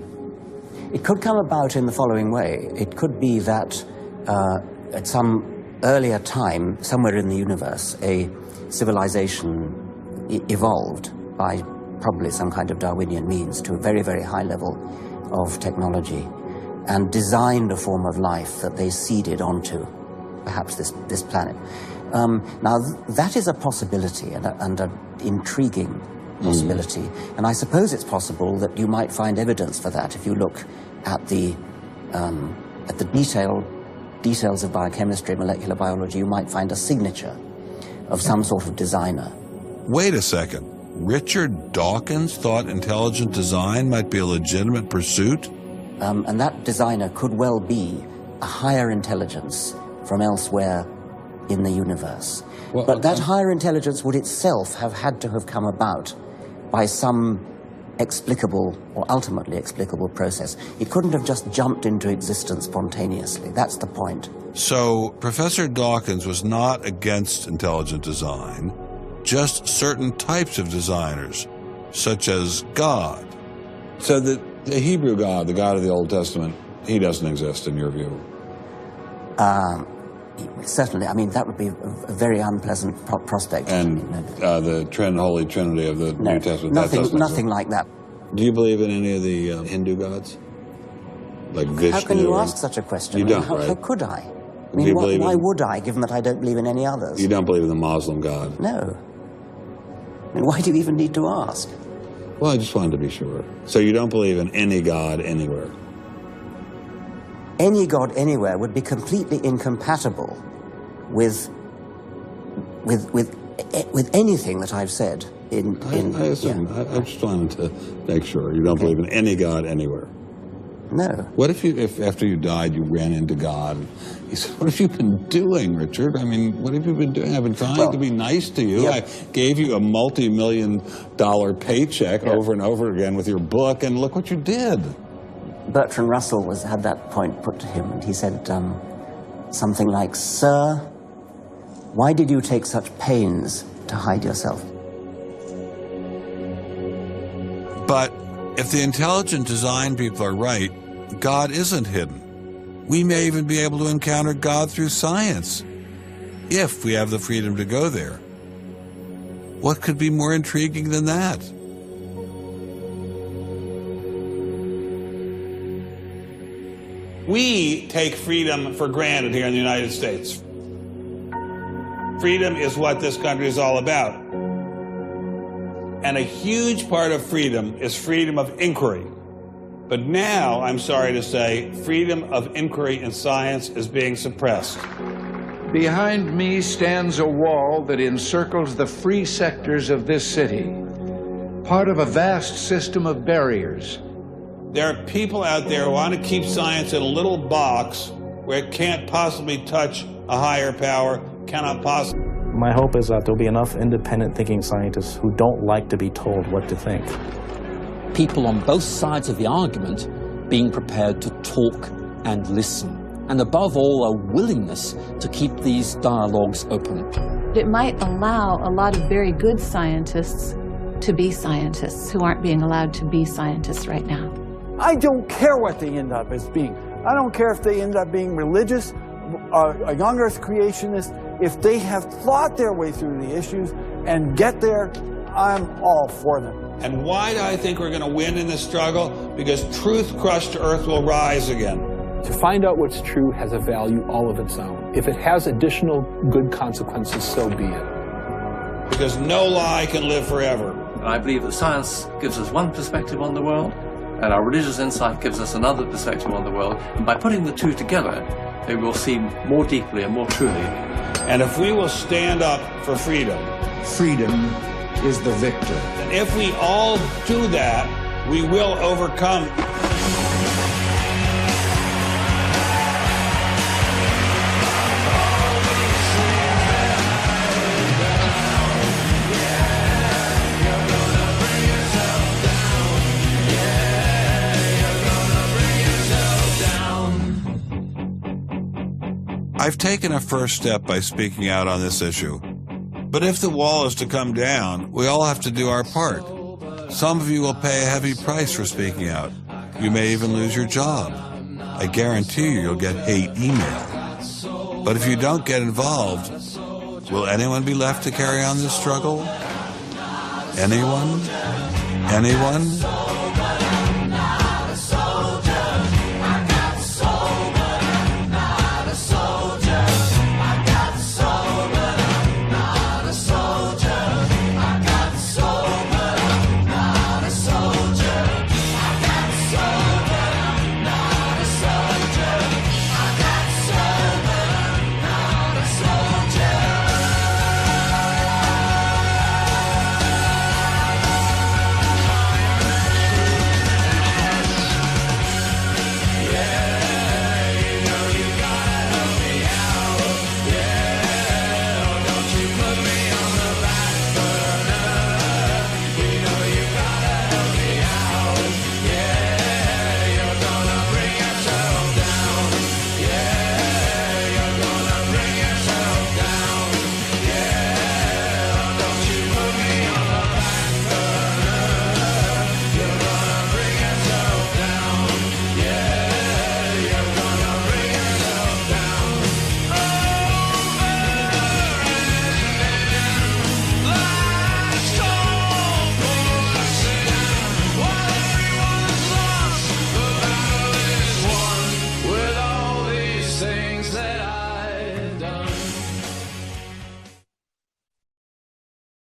It could come about in the following way. It could be that at some earlier time, somewhere in the universe, a civilization evolved by probably some kind of Darwinian means to a very, very high level of technology and designed a form of life that they seeded onto perhaps this planet. Now, that is a possibility and an intriguing possibility. And I suppose it's possible that you might find evidence for that if you look at the details of biochemistry, molecular biology. You might find a signature of some sort of designer. Wait a second. Richard Dawkins thought intelligent design might be a legitimate pursuit? And that designer could well be a higher intelligence from elsewhere in the universe. Well, but that higher intelligence would itself have had to have come about by some explicable or ultimately explicable process. It couldn't have just jumped into existence spontaneously. That's the point. So Professor Dawkins was not against intelligent design, just certain types of designers, such as God. So the Hebrew God, the God of the Old Testament, he doesn't exist in your view? Certainly. I mean, that would be a very unpleasant prospect. And the Holy Trinity of the New Testament, nothing like that. Do you believe in any of the Hindu gods? Like Vishnu? How can you ask such a question? You don't, right? How could I? I mean, why would I, given that I don't believe in any others? You don't believe in the Muslim God? No. I mean, why do you even need to ask? Well, I just wanted to be sure. So you don't believe in any God anywhere? Any God anywhere would be completely incompatible with anything that I've said. I assume. Yeah. I just wanted to make sure you don't believe in any God anywhere. No. What if after you died you ran into God? He said, "What have you been doing, Richard? I mean, what have you been doing? I've been trying to be nice to you. I gave you a multi-million-dollar paycheck over and over again with your book, and look what you did." Bertrand Russell had that point put to him, and he said something like, "Sir, why did you take such pains to hide yourself?" But if the intelligent design people are right, God isn't hidden. We may even be able to encounter God through science, if we have the freedom to go there. What could be more intriguing than that? We take freedom for granted here in the United States. Freedom is what this country is all about. And a huge part of freedom is freedom of inquiry. But now, I'm sorry to say, freedom of inquiry in science is being suppressed. Behind me stands a wall that encircles the free sectors of this city, part of a vast system of barriers. There are people out there who want to keep science in a little box where it can't possibly touch a higher power, cannot possibly. My hope is that there'll be enough independent thinking scientists who don't like to be told what to think. People on both sides of the argument being prepared to talk and listen. And above all, a willingness to keep these dialogues open. It might allow a lot of very good scientists to be scientists who aren't being allowed to be scientists right now. I don't care what they end up as being. I don't care if they end up being religious, a young earth creationist. If they have thought their way through the issues and get there, I'm all for them. And why do I think we're going to win in this struggle? Because truth crushed to earth will rise again. To find out what's true has a value all of its own. If it has additional good consequences, so be it. Because no lie can live forever. And I believe that science gives us one perspective on the world, and our religious insight gives us another perspective on the world. And by putting the two together, they will see more deeply and more truly. And if we will stand up for freedom, freedom is the victor. And if we all do that, we will overcome. I've taken a first step by speaking out on this issue. But if the wall is to come down, we all have to do our part. Some of you will pay a heavy price for speaking out. You may even lose your job. I guarantee you'll get hate email. But if you don't get involved, will anyone be left to carry on this struggle? Anyone? Anyone?